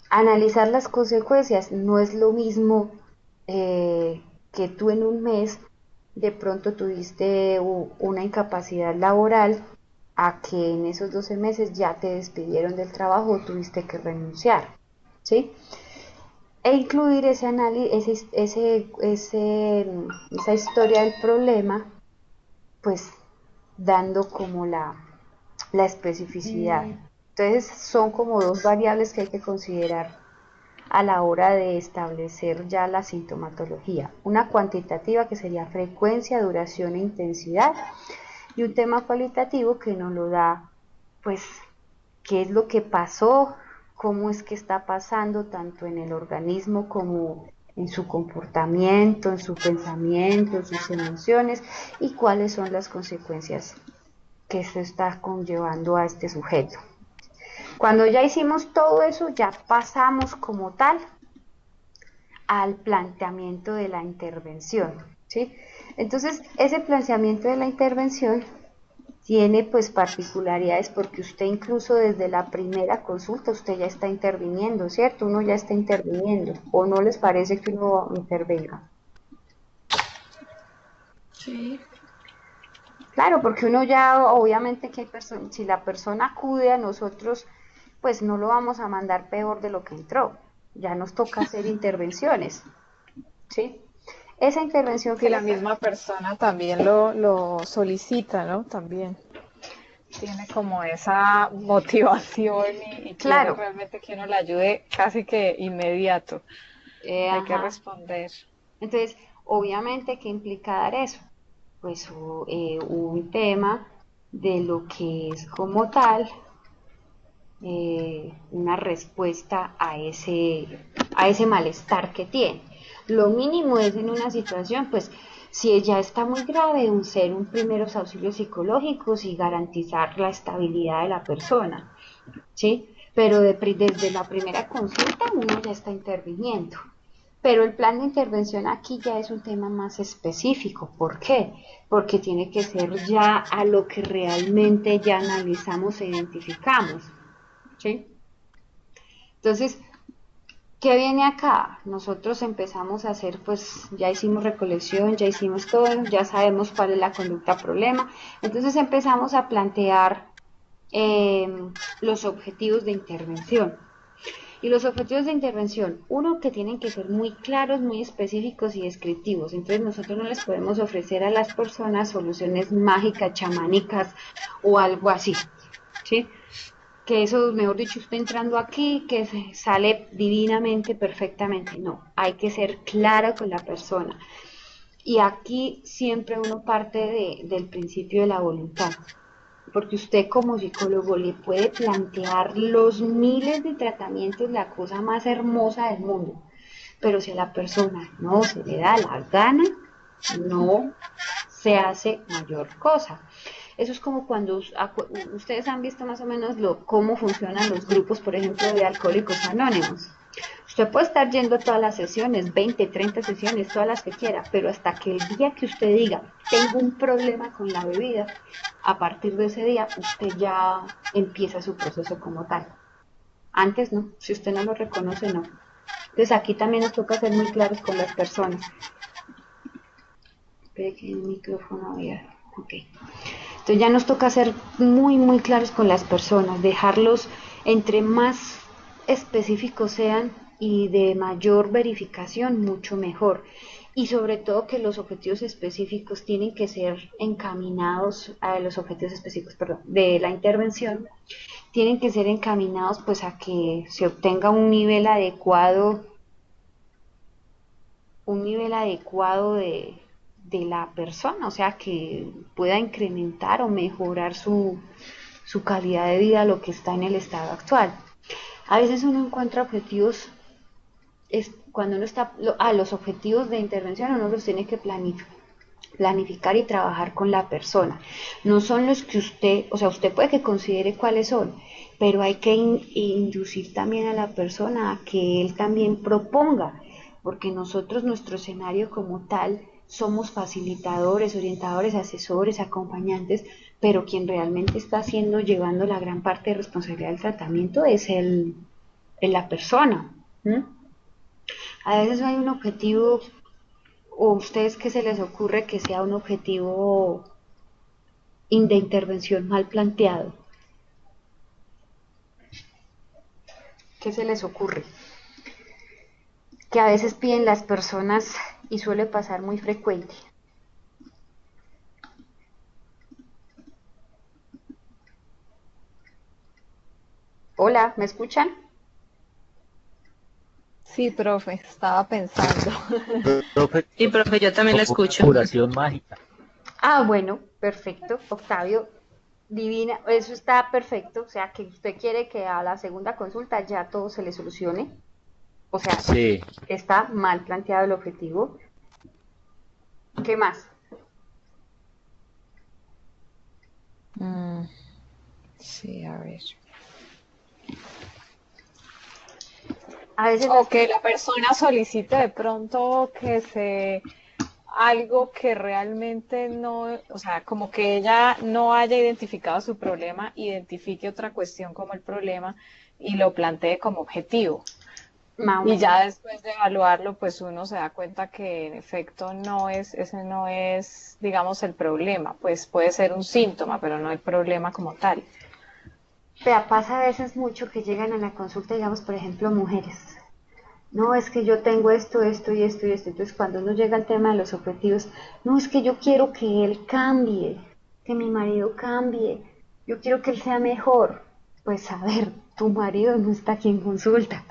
Analizar las consecuencias no es lo mismo que tú en un mes de pronto tuviste una incapacidad laboral a que en esos 12 meses ya te despidieron del trabajo o tuviste que renunciar, ¿sí? E incluir ese análisis, esa historia del problema, pues dando como la especificidad. Entonces son como 2 variables que hay que considerar a la hora de establecer ya la sintomatología. Una cuantitativa que sería frecuencia, duración e intensidad, y un tema cualitativo que nos lo da, pues, qué es lo que pasó, cómo es que está pasando tanto en el organismo como en su comportamiento, en su pensamiento, en sus emociones, y cuáles son las consecuencias que se está conllevando a este sujeto. Cuando ya hicimos todo eso, ya pasamos como tal al planteamiento de la intervención, ¿sí? Entonces, ese planteamiento de la intervención tiene pues particularidades porque usted incluso desde la primera consulta usted ya está interviniendo, ¿cierto? Uno ya está interviniendo, ¿o no les parece que uno intervenga? Sí. Claro, porque uno ya, obviamente que hay personas, si la persona acude a nosotros, pues no lo vamos a mandar peor de lo que entró, ya nos toca hacer intervenciones, ¿sí? Esa intervención Si que la le... misma persona también lo solicita, ¿no? También tiene como esa motivación y quiere Claro, realmente que uno le ayude casi que inmediato. Hay que ajá. responder. Entonces, obviamente, ¿qué implica dar eso? Pues un tema de lo que es como tal una respuesta a ese malestar que tiene. Lo mínimo es en una situación, pues, si ella está muy grave, ser un primeros auxilios psicológicos y garantizar la estabilidad de la persona, ¿sí? Pero desde la primera consulta uno ya está interviniendo. Pero el plan de intervención aquí ya es un tema más específico. ¿Por qué? Porque tiene que ser ya a lo que realmente ya analizamos e identificamos, ¿sí? Entonces, ¿qué viene acá? Nosotros empezamos a hacer, pues ya hicimos recolección, ya hicimos todo, ya sabemos cuál es la conducta problema. Entonces empezamos a plantear los objetivos de intervención. Y los objetivos de intervención, uno, que tienen que ser muy claros, muy específicos y descriptivos. Entonces nosotros no les podemos ofrecer a las personas soluciones mágicas, chamánicas o algo así, ¿sí? Que eso, mejor dicho, usted entrando aquí, que sale divinamente, perfectamente. No, hay que ser claro con la persona. Y aquí siempre uno parte del principio de la voluntad, porque usted como psicólogo le puede plantear los miles de tratamientos, la cosa más hermosa del mundo, pero si a la persona no se le da la gana, no se hace mayor cosa. Eso es como cuando ustedes han visto más o menos cómo funcionan los grupos, por ejemplo, de alcohólicos anónimos. Usted puede estar yendo a todas las sesiones, 20, 30 sesiones, todas las que quiera, pero hasta que el día que usted diga, tengo un problema con la bebida, a partir de ese día usted ya empieza su proceso como tal. Antes no, si usted no lo reconoce, no. Entonces aquí también nos toca ser muy claros con las personas. Espere que el micrófono había... Ok. Entonces ya nos toca ser muy claros con las personas, dejarlos entre más específicos sean y de mayor verificación, mucho mejor. Y sobre todo que los objetivos específicos tienen que ser encaminados a los objetivos específicos, perdón, de la intervención, tienen que ser encaminados pues a que se obtenga un nivel adecuado de la persona, o sea, que pueda incrementar o mejorar su calidad de vida, lo que está en el estado actual. A veces uno encuentra objetivos, cuando uno está, los objetivos de intervención uno los tiene que planificar y trabajar con la persona. No son los que usted puede que considere cuáles son, pero hay que inducir también a la persona a que él también proponga, porque nosotros, nuestro escenario como tal, somos facilitadores, orientadores, asesores, acompañantes, pero quien realmente está llevando la gran parte de responsabilidad del tratamiento es la persona. A veces no hay un objetivo, o a ustedes que se les ocurre que sea un objetivo de intervención mal planteado. ¿Qué se les ocurre? Que a veces piden las personas y suele pasar muy frecuente. Hola, ¿me escuchan? Sí, profe, estaba pensando. Profe, Sí, profe, yo también la como una escucho. curación mágica. Ah, bueno, perfecto, Octavio, divina, eso está perfecto, o sea que usted quiere que a la segunda consulta ya todo se le solucione, o sea, Sí, está mal planteado el objetivo. ¿Qué más? Sí, a ver. A veces O que la persona solicite de pronto algo que realmente no, o sea, como que ella no haya identificado su problema, identifique otra cuestión como el problema y lo plantee como objetivo. más o Y menos. ya después de evaluarlo, pues uno se da cuenta que en efecto ese no es, digamos, el problema. Pues puede ser un síntoma, pero no el problema como tal. Vea, pasa a veces mucho que llegan a la consulta, digamos, por ejemplo, mujeres. No, es que yo tengo esto y esto y esto. Entonces, cuando uno llega al tema de los objetivos, no, es que yo quiero que él cambie, que mi marido cambie, yo quiero que él sea mejor. Pues a ver, tu marido no está aquí en consulta,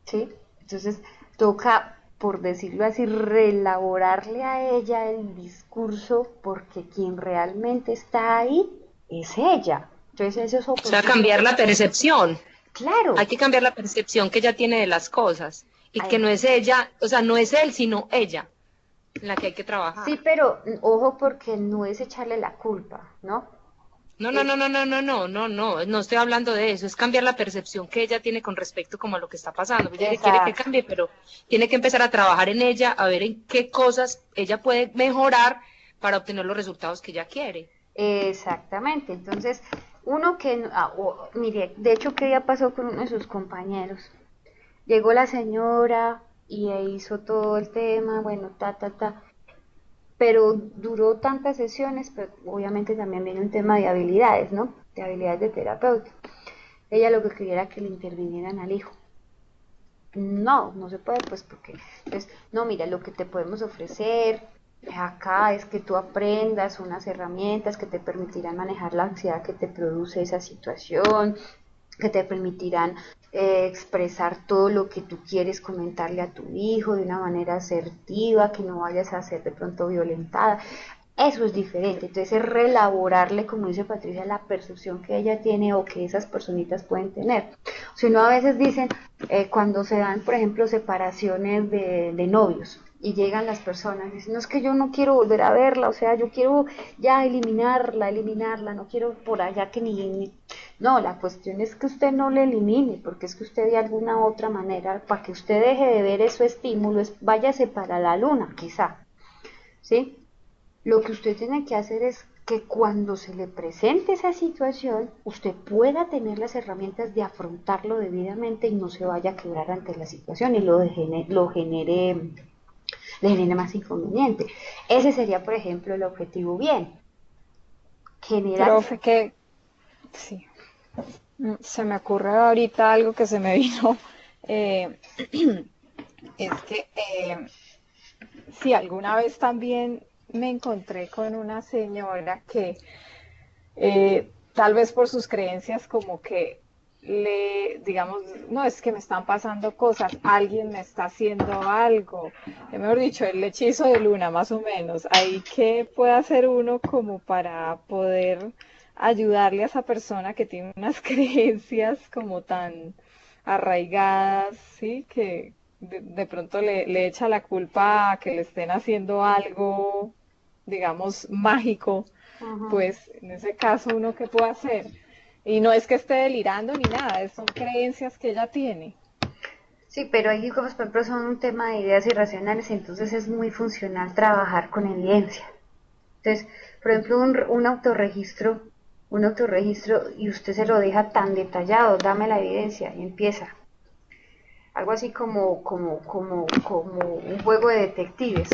¿sí? Entonces, toca, por decirlo así, relaborarle a ella el discurso porque quien realmente está ahí es ella. Entonces, esos O sea, objetivos, cambiar la percepción. claro, Hay que cambiar la percepción que ella tiene de las cosas y que hay- no es ella, o sea, no es él, sino ella en la que hay que sí, trabajar. pero ojo porque no es echarle la culpa, ¿no? No, no, Es no, no, no, no, no, no, no, no estoy hablando de eso, es cambiar la percepción que ella tiene con respecto como a lo que está pasando. Ella quiere que exacto, cambie, pero tiene que empezar a trabajar en ella, a ver en qué cosas ella puede mejorar para obtener los resultados que ella quiere. exactamente. Entonces, uno que, mire, de hecho, ¿qué día pasó con uno de sus compañeros? Llegó la señora y hizo todo el tema, bueno, pero duró tantas sesiones, pero obviamente también viene un tema de habilidades, ¿no? De habilidades de terapeuta. Ella lo que quería era que le intervinieran al hijo. No, no se puede, pues porque, entonces, no, mira, lo que te podemos ofrecer acá es que tú aprendas unas herramientas que te permitirán manejar la ansiedad que te produce esa situación, que te permitirán expresar todo lo que tú quieres comentarle a tu hijo de una manera asertiva, que no vayas a ser de pronto violentada. Eso es diferente, entonces es relaborarle, como dice Patricia, la percepción que ella tiene o que esas personitas pueden tener. Si no, a veces dicen, cuando se dan, por ejemplo, separaciones de novios, y llegan las personas y dicen, no, es que yo no quiero volver a verla, o sea, yo quiero ya eliminarla, no quiero por allá que ni No, la cuestión es que usted no le elimine, porque es que usted de alguna otra manera, para que usted deje de ver ese estímulo, váyase para la luna, quizá, ¿sí? Lo que usted tiene que hacer es que cuando se le presente esa situación, usted pueda tener las herramientas de afrontarlo debidamente y no se vaya a quebrar ante la situación y le genere más inconveniente. Ese sería, por ejemplo, el objetivo bien, generar. Profe, que sí, se me ocurre ahorita algo que se me vino. eh, es que sí, alguna vez también me encontré con una señora que tal vez por sus creencias como que digamos, no es que me están pasando cosas, alguien me está haciendo algo, mejor dicho, el hechizo de luna más o menos, ahí qué puede hacer uno como para poder ayudarle a esa persona que tiene unas creencias como tan arraigadas, ¿sí? Que de pronto le echa la culpa a que le estén haciendo algo, digamos, mágico, Ujú. pues en ese caso uno qué puede hacer. Y no es que esté delirando ni nada, son creencias que ella tiene. Sí, pero ahí, como por ejemplo, son un tema de ideas irracionales, entonces es muy funcional trabajar con evidencia. Entonces, por ejemplo, un autorregistro, y usted se lo deja tan detallado, dame la evidencia, y empieza. Algo así como un juego de detectives.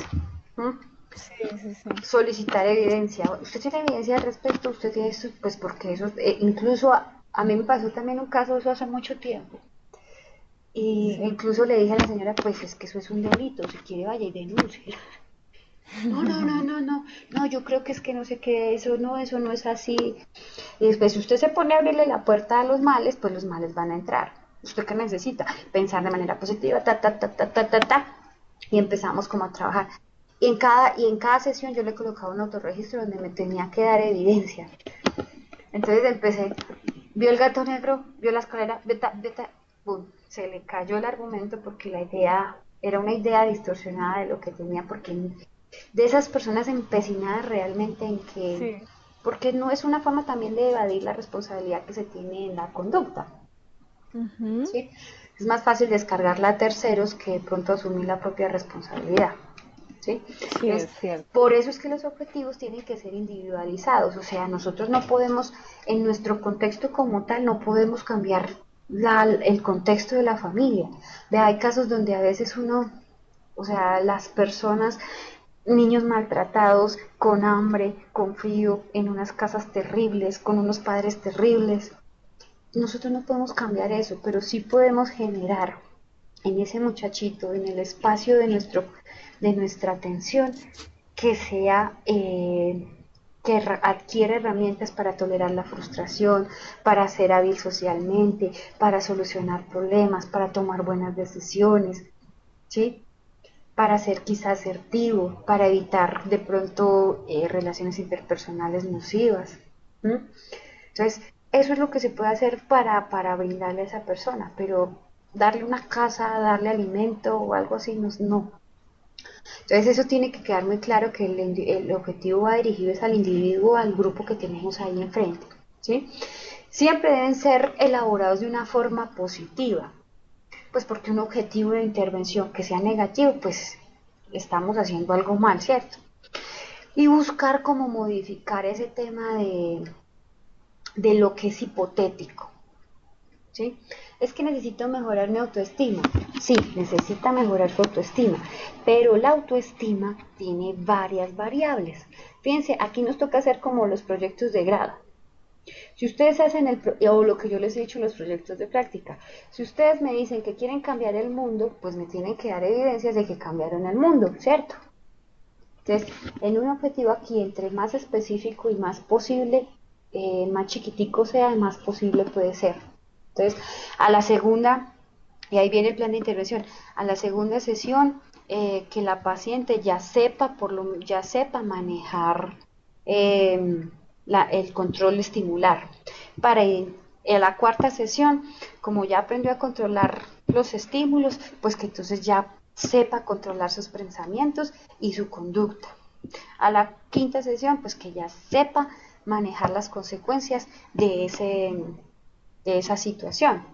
¿M? Sí, sí, sí. Solicitar evidencia. ¿Usted tiene evidencia al respecto? ¿Usted tiene esto? Pues porque eso, incluso a mí me pasó también un caso, eso hace mucho tiempo. Y Sí. incluso le dije a la señora, pues es que eso es un delito, si quiere vaya y denuncie. No, yo creo que es que no sé qué, eso no es así. Y después, si usted se pone a abrirle la puerta a los males, pues los males van a entrar. ¿Usted qué necesita? Pensar de manera positiva, y empezamos como a trabajar. Y en cada sesión yo le colocaba un autorregistro donde me tenía que dar evidencia. Entonces empecé, vio el gato negro, vio la escalera, beta, beta, boom, se le cayó el argumento porque la idea era una idea distorsionada de lo que tenía, porque de esas personas empecinadas realmente en que, Sí. porque no es una forma también de evadir la responsabilidad que se tiene en la conducta, Ujú. ¿sí? Es más fácil descargarla a terceros que de pronto asumir la propia responsabilidad, ¿sí? Sí, Entonces, es cierto. por eso es que los objetivos tienen que ser individualizados, o sea, nosotros no podemos, en nuestro contexto como tal, no podemos cambiar el contexto de la familia. Hay casos donde a veces uno, o sea, las personas, niños maltratados, con hambre, con frío, en unas casas terribles, con unos padres terribles. Nosotros no podemos cambiar eso, pero sí podemos generar en ese muchachito, en el espacio de nuestra atención, que sea, que adquiere herramientas para tolerar la frustración, para ser hábil socialmente, para solucionar problemas, para tomar buenas decisiones, ¿sí? Para ser quizás asertivo, para evitar de pronto relaciones interpersonales nocivas. ¿Mm? Entonces, eso es lo que se puede hacer para brindarle a esa persona, pero darle una casa, darle alimento o algo así, no, no. Entonces, eso tiene que quedar muy claro que el objetivo va dirigido es al individuo, al grupo que tenemos ahí enfrente, ¿sí? Siempre deben ser elaborados de una forma positiva, pues porque un objetivo de intervención que sea negativo, pues estamos haciendo algo mal, ¿cierto? Y buscar cómo modificar ese tema de lo que es hipotético, ¿sí? Es que necesito mejorar mi autoestima. Sí, necesita mejorar su autoestima, pero la autoestima tiene varias variables. Fíjense, aquí nos toca hacer como los proyectos de grado. Si ustedes hacen o lo que yo les he dicho, los proyectos de práctica, si ustedes me dicen que quieren cambiar el mundo, pues me tienen que dar evidencias de que cambiaron el mundo, ¿cierto? Entonces, en un objetivo aquí, entre más específico y más posible, más chiquitico sea, más posible puede ser. Entonces, a la segunda, y ahí viene el plan de intervención, a la segunda sesión, que la paciente ya sepa manejar eh, el control estimular. En la cuarta sesión, como ya aprendió a controlar los estímulos, pues que entonces ya sepa controlar sus pensamientos y su conducta. A la quinta sesión, pues que ya sepa manejar las consecuencias esa situación.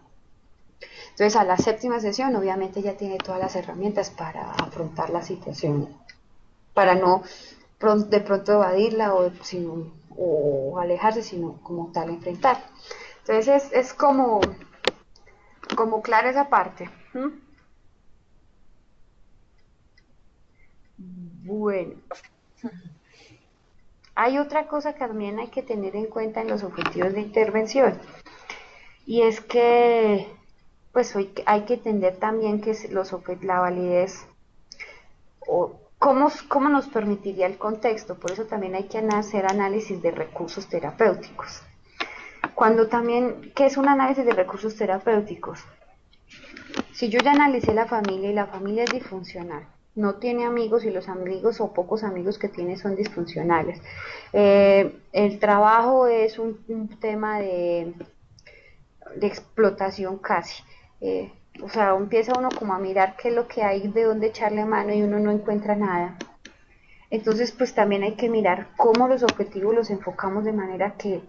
Entonces a la séptima sesión obviamente ya tiene todas las herramientas para afrontar la situación, para no de pronto evadirla o alejarse, sino como tal enfrentar. Entonces es como clara esa parte. Bueno, hay otra cosa que también hay que tener en cuenta en los objetivos de intervención, y es que pues hay que entender también que la validez o cómo nos permitiría el contexto. Por eso también hay que hacer análisis de recursos terapéuticos. ¿Qué es un análisis de recursos terapéuticos? Si yo ya analicé la familia y la familia es disfuncional, no tiene amigos y los amigos o pocos amigos que tiene son disfuncionales, el trabajo es un tema de explotación casi, o sea, empieza uno como a mirar qué es lo que hay, de dónde echarle mano y uno no encuentra nada. Entonces pues también hay que mirar cómo los objetivos los enfocamos de manera que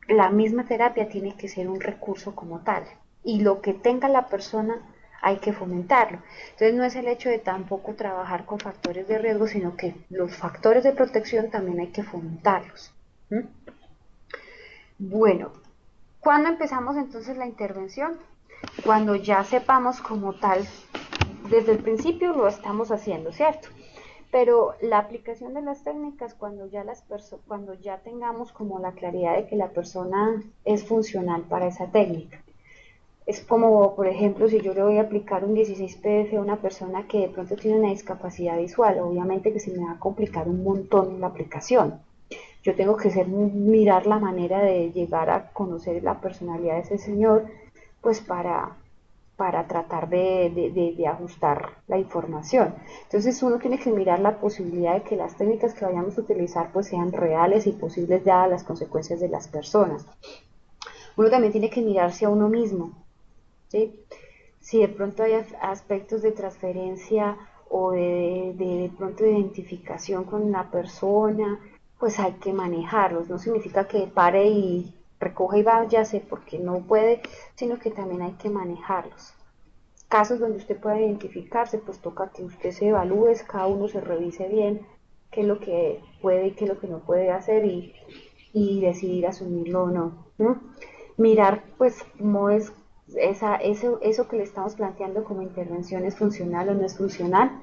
la misma terapia tiene que ser un recurso como tal, y lo que tenga la persona hay que fomentarlo. Entonces no es el hecho de tampoco trabajar con factores de riesgo, sino que los factores de protección también hay que fomentarlos. Bueno, ¿cuándo empezamos entonces la intervención? Cuando ya sepamos como tal, desde el principio lo estamos haciendo, ¿cierto? Pero la aplicación de las técnicas cuando ya tengamos como la claridad de que la persona es funcional para esa técnica. Es como, por ejemplo, si yo le voy a aplicar un 16PF a una persona que de pronto tiene una discapacidad visual, obviamente que se me va a complicar un montón la aplicación. Yo tengo que mirar la manera de llegar a conocer la personalidad de ese señor, pues para tratar de ajustar la información. Entonces uno tiene que mirar la posibilidad de que las técnicas que vayamos a utilizar pues sean reales y posibles dadas las consecuencias de las personas. Uno también tiene que mirarse a uno mismo, ¿sí? Si de pronto hay aspectos de transferencia o de pronto de identificación con la persona, pues hay que manejarlos. No significa que pare y recoja y váyase porque no puede, sino que también hay que manejarlos. Casos donde usted pueda identificarse, pues toca que usted se evalúe, cada uno se revise bien qué es lo que puede y qué es lo que no puede hacer y decidir asumirlo o no. Mirar pues cómo es eso que le estamos planteando como intervención es funcional o no es funcional,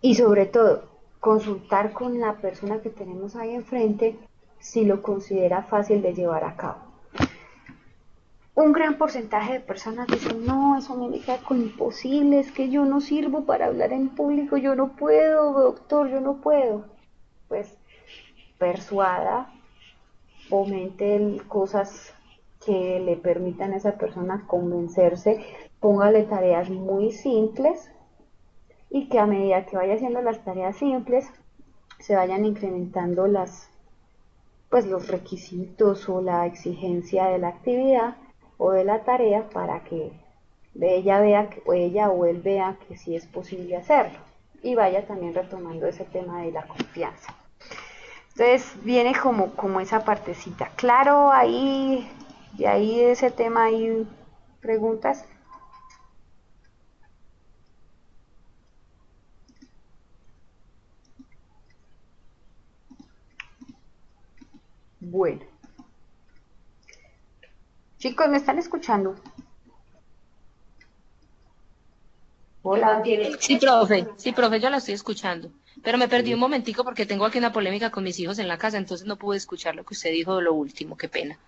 y sobre todo consultar con la persona que tenemos ahí enfrente si lo considera fácil de llevar a cabo. Un gran porcentaje de personas dicen, no, eso me queda con imposible, es que yo no sirvo para hablar en público, yo no puedo, doctor, yo no puedo. Pues persuada, fomente cosas que le permitan a esa persona convencerse, póngale tareas muy simples y que a medida que vaya haciendo las tareas simples se vayan incrementando los requisitos o la exigencia de la actividad o de la tarea para que ella o él vea que sí es posible hacerlo, y vaya también retomando ese tema de la confianza. Entonces viene como esa partecita. Claro, ahí, de ahí de ese tema hay preguntas. Bueno. Chicos, ¿me están escuchando? Hola. Sí, profe, yo la estoy escuchando, pero me perdí un momentico porque tengo aquí una polémica con mis hijos en la casa, entonces no pude escuchar lo que usted dijo de lo último, qué pena.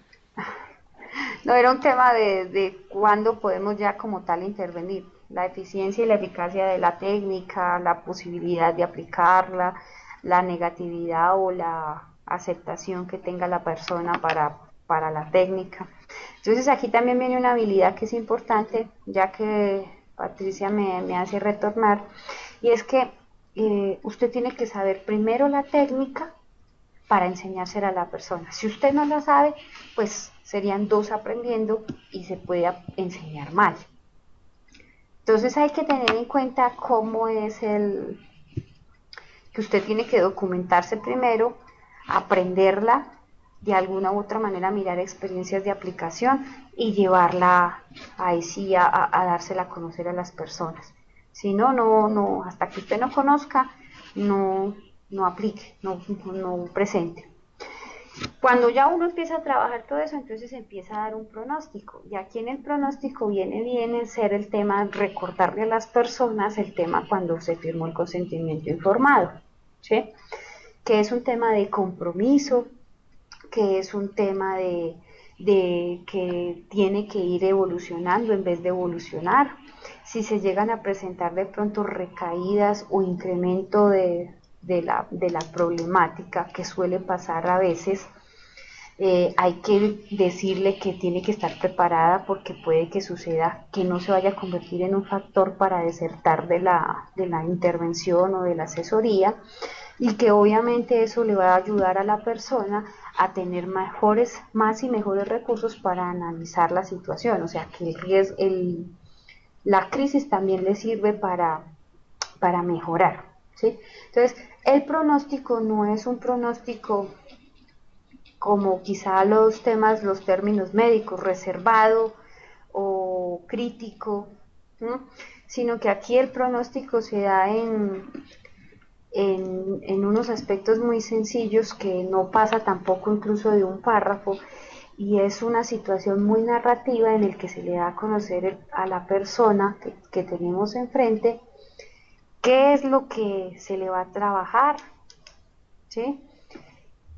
No, era un tema de cuándo podemos ya como tal intervenir, la eficiencia y la eficacia de la técnica, la posibilidad de aplicarla, la negatividad o la aceptación que tenga la persona para la técnica. Entonces aquí también viene una habilidad que es importante, ya que Patricia me hace retornar, y es que usted tiene que saber primero la técnica para enseñársela a la persona. Si usted no la sabe, pues serían dos aprendiendo y se puede enseñar mal. Entonces hay que tener en cuenta cómo es que usted tiene que documentarse primero, aprenderla, de alguna u otra manera mirar experiencias de aplicación y llevarla ahí sí a dársela a conocer a las personas. Si no, no, hasta que usted no conozca, no aplique, no presente. Cuando ya uno empieza a trabajar todo eso, entonces empieza a dar un pronóstico. Y aquí en el pronóstico viene bien en ser el tema, recordarle a las personas el tema cuando se firmó el consentimiento informado, ¿sí? Que es un tema de compromiso, que es un tema de que tiene que ir evolucionando en vez de evolucionar. Si se llegan a presentar de pronto recaídas o incremento de la problemática que suele pasar a veces, hay que decirle que tiene que estar preparada porque puede que suceda que no se vaya a convertir en un factor para desertar de la intervención o de la asesoría, y que obviamente eso le va a ayudar a la persona a tener más y mejores recursos para analizar la situación. O sea, que la crisis también le sirve para mejorar, ¿sí? Entonces, el pronóstico no es un pronóstico como quizá los términos médicos, reservado o crítico, ¿no? Sino que aquí el pronóstico se da en unos aspectos muy sencillos que no pasa tampoco incluso de un párrafo, y es una situación muy narrativa en el que se le da a conocer a la persona que tenemos enfrente qué es lo que se le va a trabajar, ¿sí?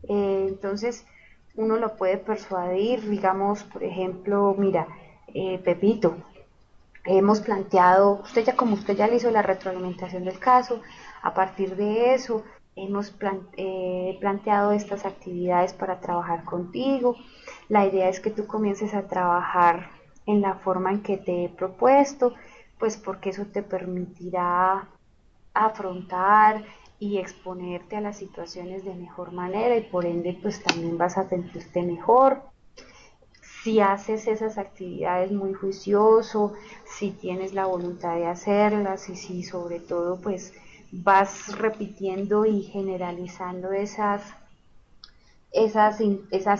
Entonces uno lo puede persuadir, digamos, por ejemplo, mira, Pepito, hemos planteado, como usted ya le hizo la retroalimentación del caso, a partir de eso hemos planteado estas actividades para trabajar contigo. La idea es que tú comiences a trabajar en la forma en que te he propuesto, pues porque eso te permitirá afrontar y exponerte a las situaciones de mejor manera, y por ende pues también vas a sentirte mejor. Si haces esas actividades muy juicioso, si tienes la voluntad de hacerlas, y si sobre todo pues vas repitiendo y generalizando esas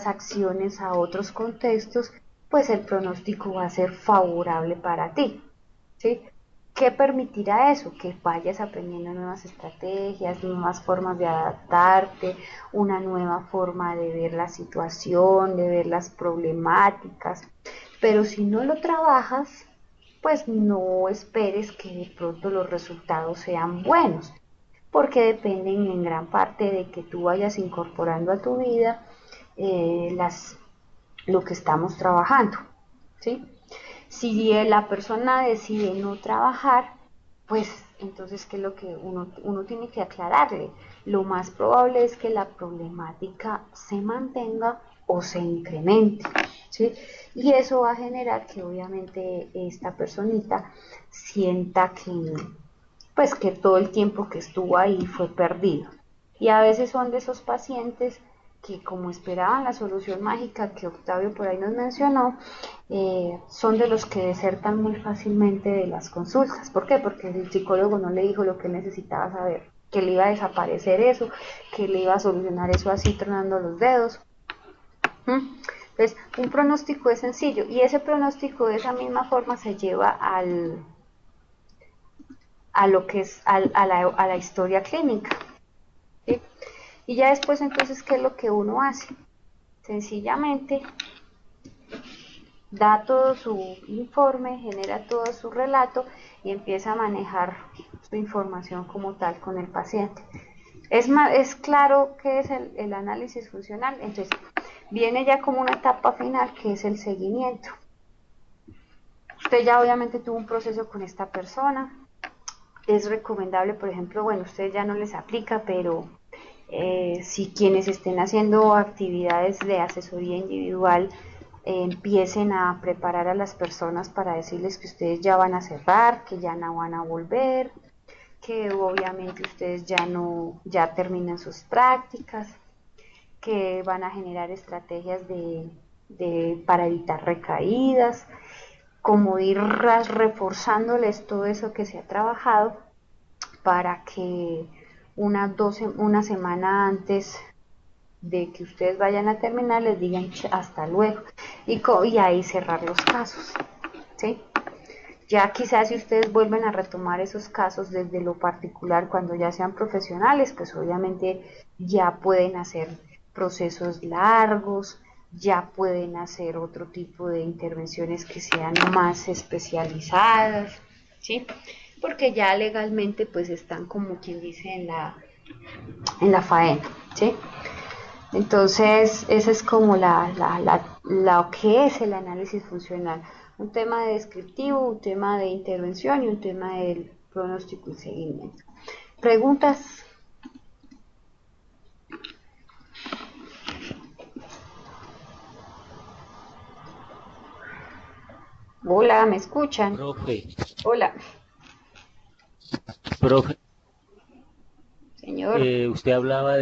acciones a otros contextos, pues el pronóstico va a ser favorable para ti, ¿sí? ¿Qué permitirá eso? Que vayas aprendiendo nuevas estrategias, nuevas formas de adaptarte, una nueva forma de ver la situación, de ver las problemáticas. Pero si no lo trabajas, pues no esperes que de pronto los resultados sean buenos, porque dependen en gran parte de que tú vayas incorporando a tu vida lo que estamos trabajando, ¿sí? Si la persona decide no trabajar, pues entonces, ¿qué es lo que uno tiene que aclararle? Lo más probable es que la problemática se mantenga o se incremente, ¿sí? Y eso va a generar que obviamente esta personita sienta pues que todo el tiempo que estuvo ahí fue perdido. Y a veces son de esos pacientes que, como esperaban la solución mágica que Octavio por ahí nos mencionó, son de los que desertan muy fácilmente de las consultas. ¿Por qué? Porque el psicólogo no le dijo lo que necesitaba saber, que le iba a desaparecer eso, que le iba a solucionar eso así tronando los dedos. Entonces, un pronóstico es sencillo, y ese pronóstico de esa misma forma se lleva a lo que es a la historia clínica, ¿sí? Y ya después, entonces, ¿qué es lo que uno hace? Sencillamente da todo su informe, genera todo su relato y empieza a manejar su información como tal con el paciente. Es claro que es el análisis funcional. Entonces viene ya como una etapa final, que es el seguimiento. Usted ya obviamente tuvo un proceso con esta persona. Es recomendable, por ejemplo, bueno, ustedes ya no les aplica, pero si quienes estén haciendo actividades de asesoría individual, empiecen a preparar a las personas para decirles que ustedes ya van a cerrar, que ya no van a volver, que obviamente ustedes ya terminan sus prácticas, que van a generar estrategias para evitar recaídas, como ir reforzándoles todo eso que se ha trabajado, para que una semana antes de que ustedes vayan a terminar les digan hasta luego y ahí cerrar los casos, ¿sí? Ya quizás si ustedes vuelven a retomar esos casos desde lo particular cuando ya sean profesionales, pues obviamente ya pueden hacer procesos largos, ya pueden hacer otro tipo de intervenciones que sean más especializadas, ¿sí? Porque ya legalmente pues están como quien dice en la faena, ¿sí? Entonces, esa es como lo que es el análisis funcional. Un tema descriptivo, un tema de intervención y un tema del pronóstico y seguimiento. ¿Preguntas? Hola, ¿me escuchan? Profe, Hola, profe, señor. usted hablaba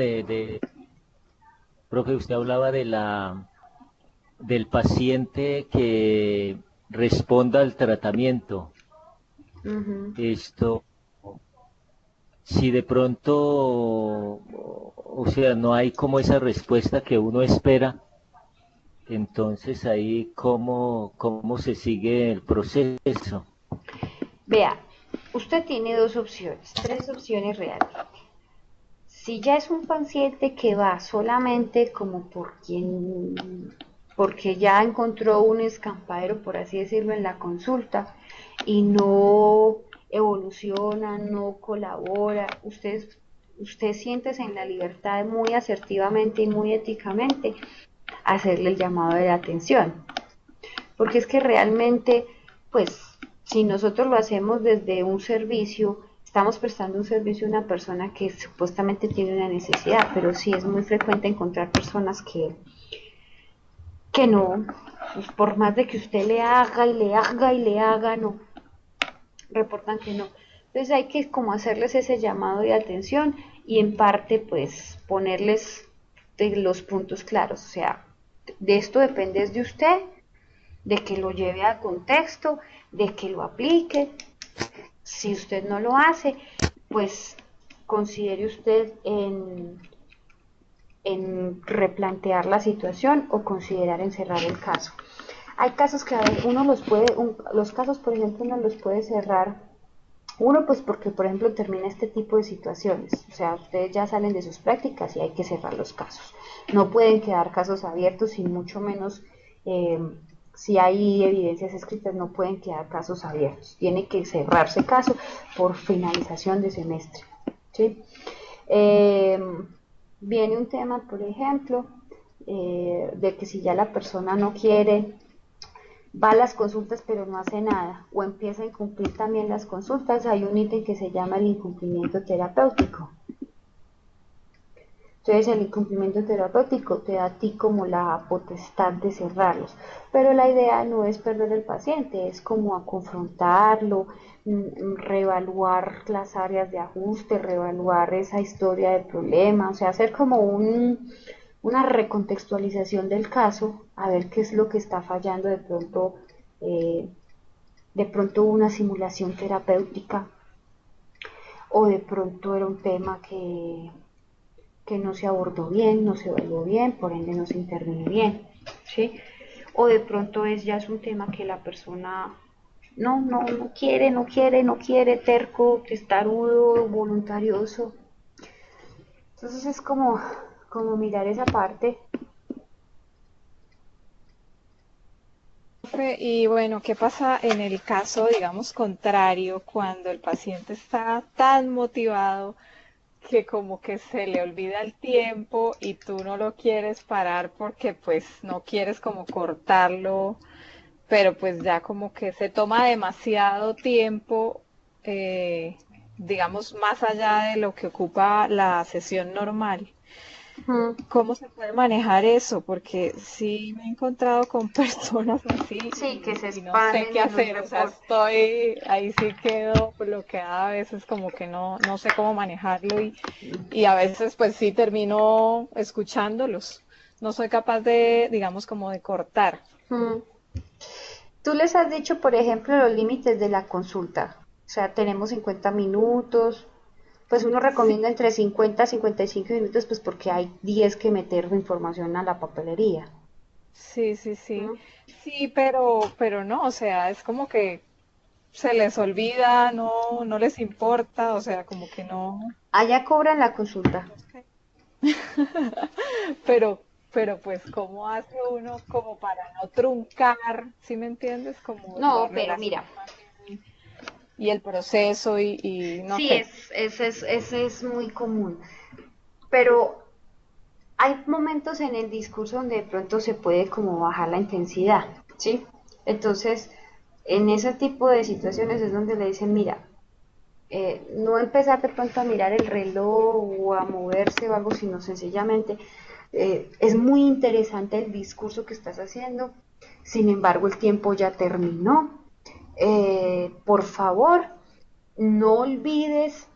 profe, usted hablaba del paciente que responda al tratamiento. Ujú. Esto, si de pronto, o sea, no hay como esa respuesta que uno espera, entonces ahí cómo se sigue el proceso. Vea, usted tiene dos opciones, tres opciones reales. Si ya es un paciente que va solamente como porque ya encontró un escampadero, por así decirlo, en la consulta y no evoluciona, no colabora, usted siéntese en la libertad muy asertivamente y muy éticamente hacerle el llamado de atención. Porque es que realmente, pues, si nosotros lo hacemos desde un servicio, estamos prestando un servicio a una persona que supuestamente tiene una necesidad, pero sí es muy frecuente encontrar personas que no, pues por más de que usted le haga y le haga y le haga, no, reportan que no. Entonces hay que como hacerles ese llamado de atención y en parte pues ponerles de los puntos claros, o sea, de esto depende de usted, de que lo lleve a contexto, de que lo aplique. Si usted no lo hace, pues considere usted en replantear la situación o considerar en cerrar el caso. Hay casos que uno los puede, los casos por ejemplo uno los puede cerrar, uno pues porque por ejemplo termina este tipo de situaciones, o sea, ustedes ya salen de sus prácticas y hay que cerrar los casos. No pueden quedar casos abiertos y mucho menos eh, si hay evidencias escritas no pueden quedar casos abiertos. Tiene que cerrarse caso por finalización de semestre. ¿Sí? Eh, Viene un tema, por ejemplo, de que si ya la persona no quiere, va a las consultas pero no hace nada, o empieza a incumplir también las consultas, hay un ítem que se llama el incumplimiento terapéutico. Entonces el incumplimiento terapéutico te da a ti como la potestad de cerrarlos, pero la idea no es perder al paciente, es como a confrontarlo, reevaluar las áreas de ajuste, reevaluar esa historia del problema, o sea, hacer como una recontextualización del caso, a ver qué es lo que está fallando eh, de pronto una simulación terapéutica, o de pronto era un tema que no se abordó bien, no se evaluó bien, por ende no se intervino bien, ¿sí? O de pronto ya es un tema que la persona no quiere, no quiere, terco, testarudo, voluntarioso. Entonces es como mirar esa parte. Y bueno, ¿qué pasa en el caso, digamos, contrario, cuando el paciente está tan motivado que como que se le olvida el tiempo y tú no lo quieres parar porque pues no quieres como cortarlo, pero pues ya como que se toma demasiado tiempo, digamos, más allá de lo que ocupa la sesión normal? Mm, ¿Cómo se puede manejar eso? Porque sí me he encontrado con personas así sí, que se y no sé expanden qué en los hacer. O sea, reportes. estoy ahí sí quedo bloqueada a veces como que no sé cómo manejarlo y a veces pues sí termino escuchándolos. No soy capaz de, digamos, como de cortar. Mm. Tú les has dicho, por ejemplo, los límites de la consulta. O sea, tenemos 50 minutos, pues uno recomienda entre 50 a 55 minutos, pues porque hay 10 que meter de información a la papelería. Sí, sí, sí. ¿No? Sí, pero no, o sea, es como que se les olvida, no, no les importa, o sea, como que no. Allá cobran la consulta. Pero, pero pues, ¿cómo hace uno como para no truncar, ¿sí me entiendes? Como la No, pero relación mira, y el proceso y no sí, sé. ese es muy común. Pero hay momentos en el discurso donde de pronto se puede como bajar la intensidad, ¿sí? Entonces, en ese tipo de situaciones es donde le dicen, mira, no empezar de pronto a mirar el reloj o a moverse o algo, sino sencillamente es muy interesante el discurso que estás haciendo, sin embargo el tiempo ya terminó. Por favor, no olvides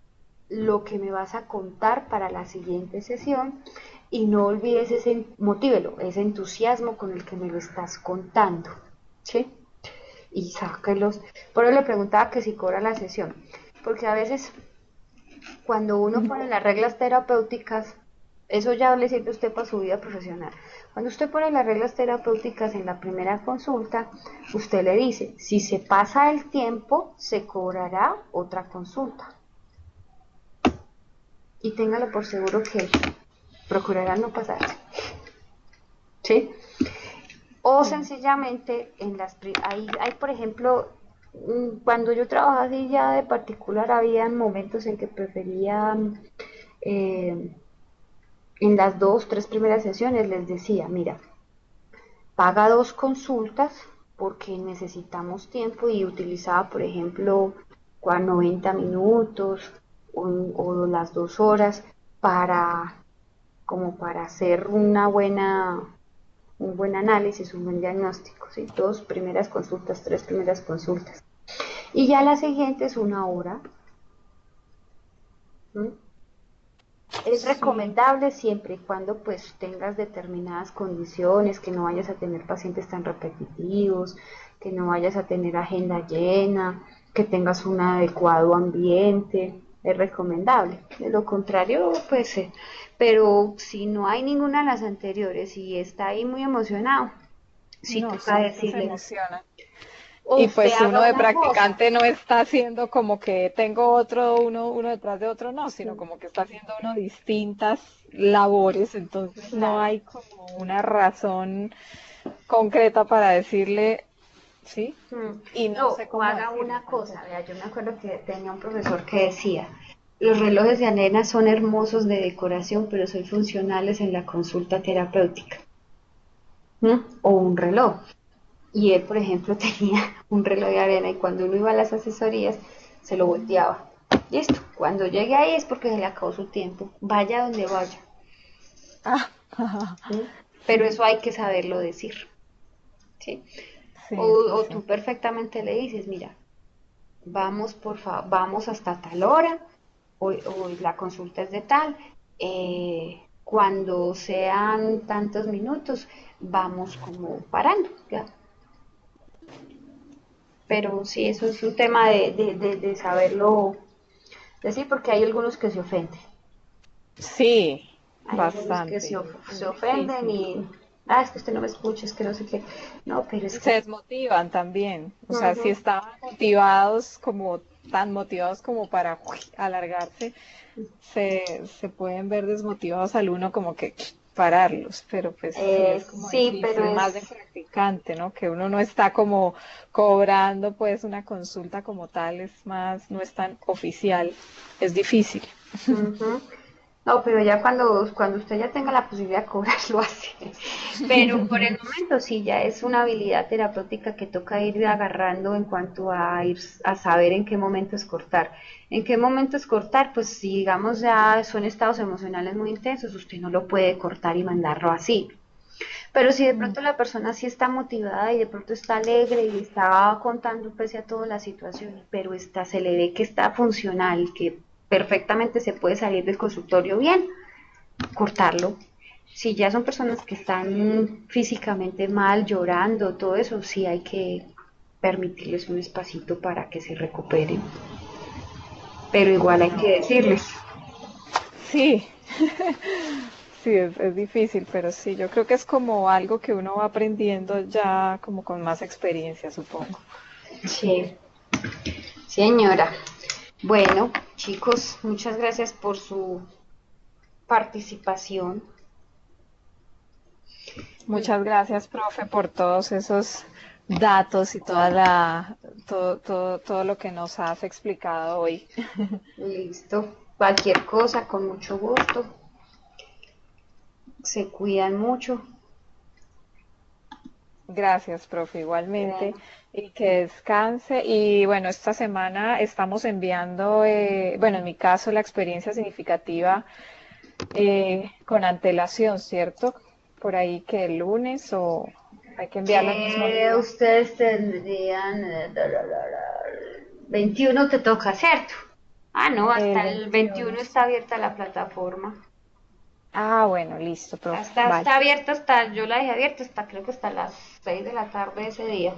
lo que me vas a contar para la siguiente sesión y no olvides motívelo, ese entusiasmo con el que me lo estás contando, ¿sí? Y sáquelos. Por eso le preguntaba que si cobra la sesión, porque a veces cuando uno pone las reglas terapéuticas, eso ya le sirve a usted para su vida profesional. Cuando usted pone las reglas terapéuticas en la primera consulta, usted le dice, si se pasa el tiempo, se cobrará otra consulta. Y téngalo por seguro que procurará no pasarse. ¿Sí? O sencillamente, hay, por ejemplo, cuando yo trabajaba así ya de particular, había momentos en que prefería, eh, en las dos, tres primeras sesiones, les decía, mira, paga dos consultas porque necesitamos tiempo y utilizaba, por ejemplo, 90 minutos o las 2 horas para, como para hacer un buen análisis, un buen diagnóstico, ¿sí? Dos primeras consultas, tres primeras consultas. Y ya la siguiente es 1 hora. ¿Mm? Es Sí, recomendable siempre y cuando pues tengas determinadas condiciones, que no vayas a tener pacientes tan repetitivos, que no vayas a tener agenda llena, que tengas un adecuado ambiente, es recomendable. De lo contrario, pues, pero si no hay ninguna de las anteriores y está ahí muy emocionado, sí no, toca siempre se decirle, emociona. o Y usted pues haga uno de una cosa. practicante no está haciendo como que tengo uno detrás de otro, no, sino como que está haciendo uno distintas labores, entonces no Claro. hay como una razón concreta para decirle, ¿sí? Mm. Y no No, sé o cómo haga decirle una cosa, tampoco. vea, yo me acuerdo que tenía un profesor que decía, los relojes de arena son hermosos de decoración, pero son funcionales en la consulta terapéutica. ¿Mm? O un reloj. Y él, por ejemplo, tenía un reloj de arena y cuando uno iba a las asesorías, se lo volteaba. Listo, cuando llegue ahí es porque se le acabó su tiempo, vaya donde vaya. Ah, ¿Mm? Pero sí, eso hay que saberlo decir, ¿sí? O, sí, sí, o sí. tú perfectamente le dices, mira, vamos por favor, vamos hasta tal hora, o la consulta es de tal, cuando sean tantos minutos, vamos como parando, ¿ya? Pero sí, eso es un tema de saberlo decir, porque hay algunos que se ofenden, Sí, hay algunos que bastante. Es se ofenden difícil. es que usted no me escucha, es que no sé qué, no, pero es Y se que, desmotivan también. O sea, si ujú, estaban motivados como tan motivados como para alargarse, se pueden ver desmotivados al uno como que pararlos, pero pues sí es como sí, pero difícil, más de es, practicante, ¿no? Que uno no está como cobrando pues una consulta como tal, es más, no es tan oficial, es difícil. ujú. No, pero ya cuando usted ya tenga la posibilidad de cobrar, lo hace. Pero por el momento sí, ya es una habilidad terapéutica que toca ir agarrando en cuanto a ir a saber en qué momento es cortar. En qué momento es cortar, pues si digamos ya son estados emocionales muy intensos, usted no lo puede cortar y mandarlo así. Pero si de pronto la persona sí está motivada y de pronto está alegre y está contando pese a toda la situación, pero se le ve que está funcional, que perfectamente se puede salir del consultorio bien, cortarlo. Si ya son personas que están físicamente mal, llorando, todo eso, sí hay que permitirles un espacito para que se recuperen. Pero igual hay que No. decirles. Sí, sí, es difícil, pero sí, yo creo que es como algo que uno va aprendiendo ya como con más experiencia, supongo. Sí, señora. Bueno, chicos, muchas gracias por su participación. Muchas gracias, profe, por todos esos datos y todo lo que nos has explicado hoy. Listo. Cualquier cosa, con mucho gusto. Se cuidan mucho. Gracias, profe, igualmente, Bueno, y que descanse. Y bueno, esta semana estamos enviando, bueno, en mi caso, la experiencia significativa con antelación, ¿cierto? Por ahí que el lunes o hay que enviarla el mismo día. ustedes tendrían 21 te toca, ¿cierto? Ah, no, El hasta el 21 21. está abierta la plataforma. Ah, bueno, listo, profe. Hasta Vale. está abierta hasta, yo la dejé abierta hasta creo que hasta las 6 de la tarde ese día,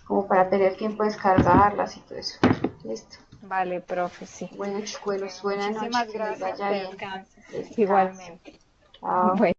como para tener tiempo de descargarlas y todo eso. Listo. Vale, profe, sí. Bueno, chicuelos, Bueno, buena noche, muchísimas que les gracias, vaya que bien. descanses. Descansen. Igualmente. Chao. Bueno.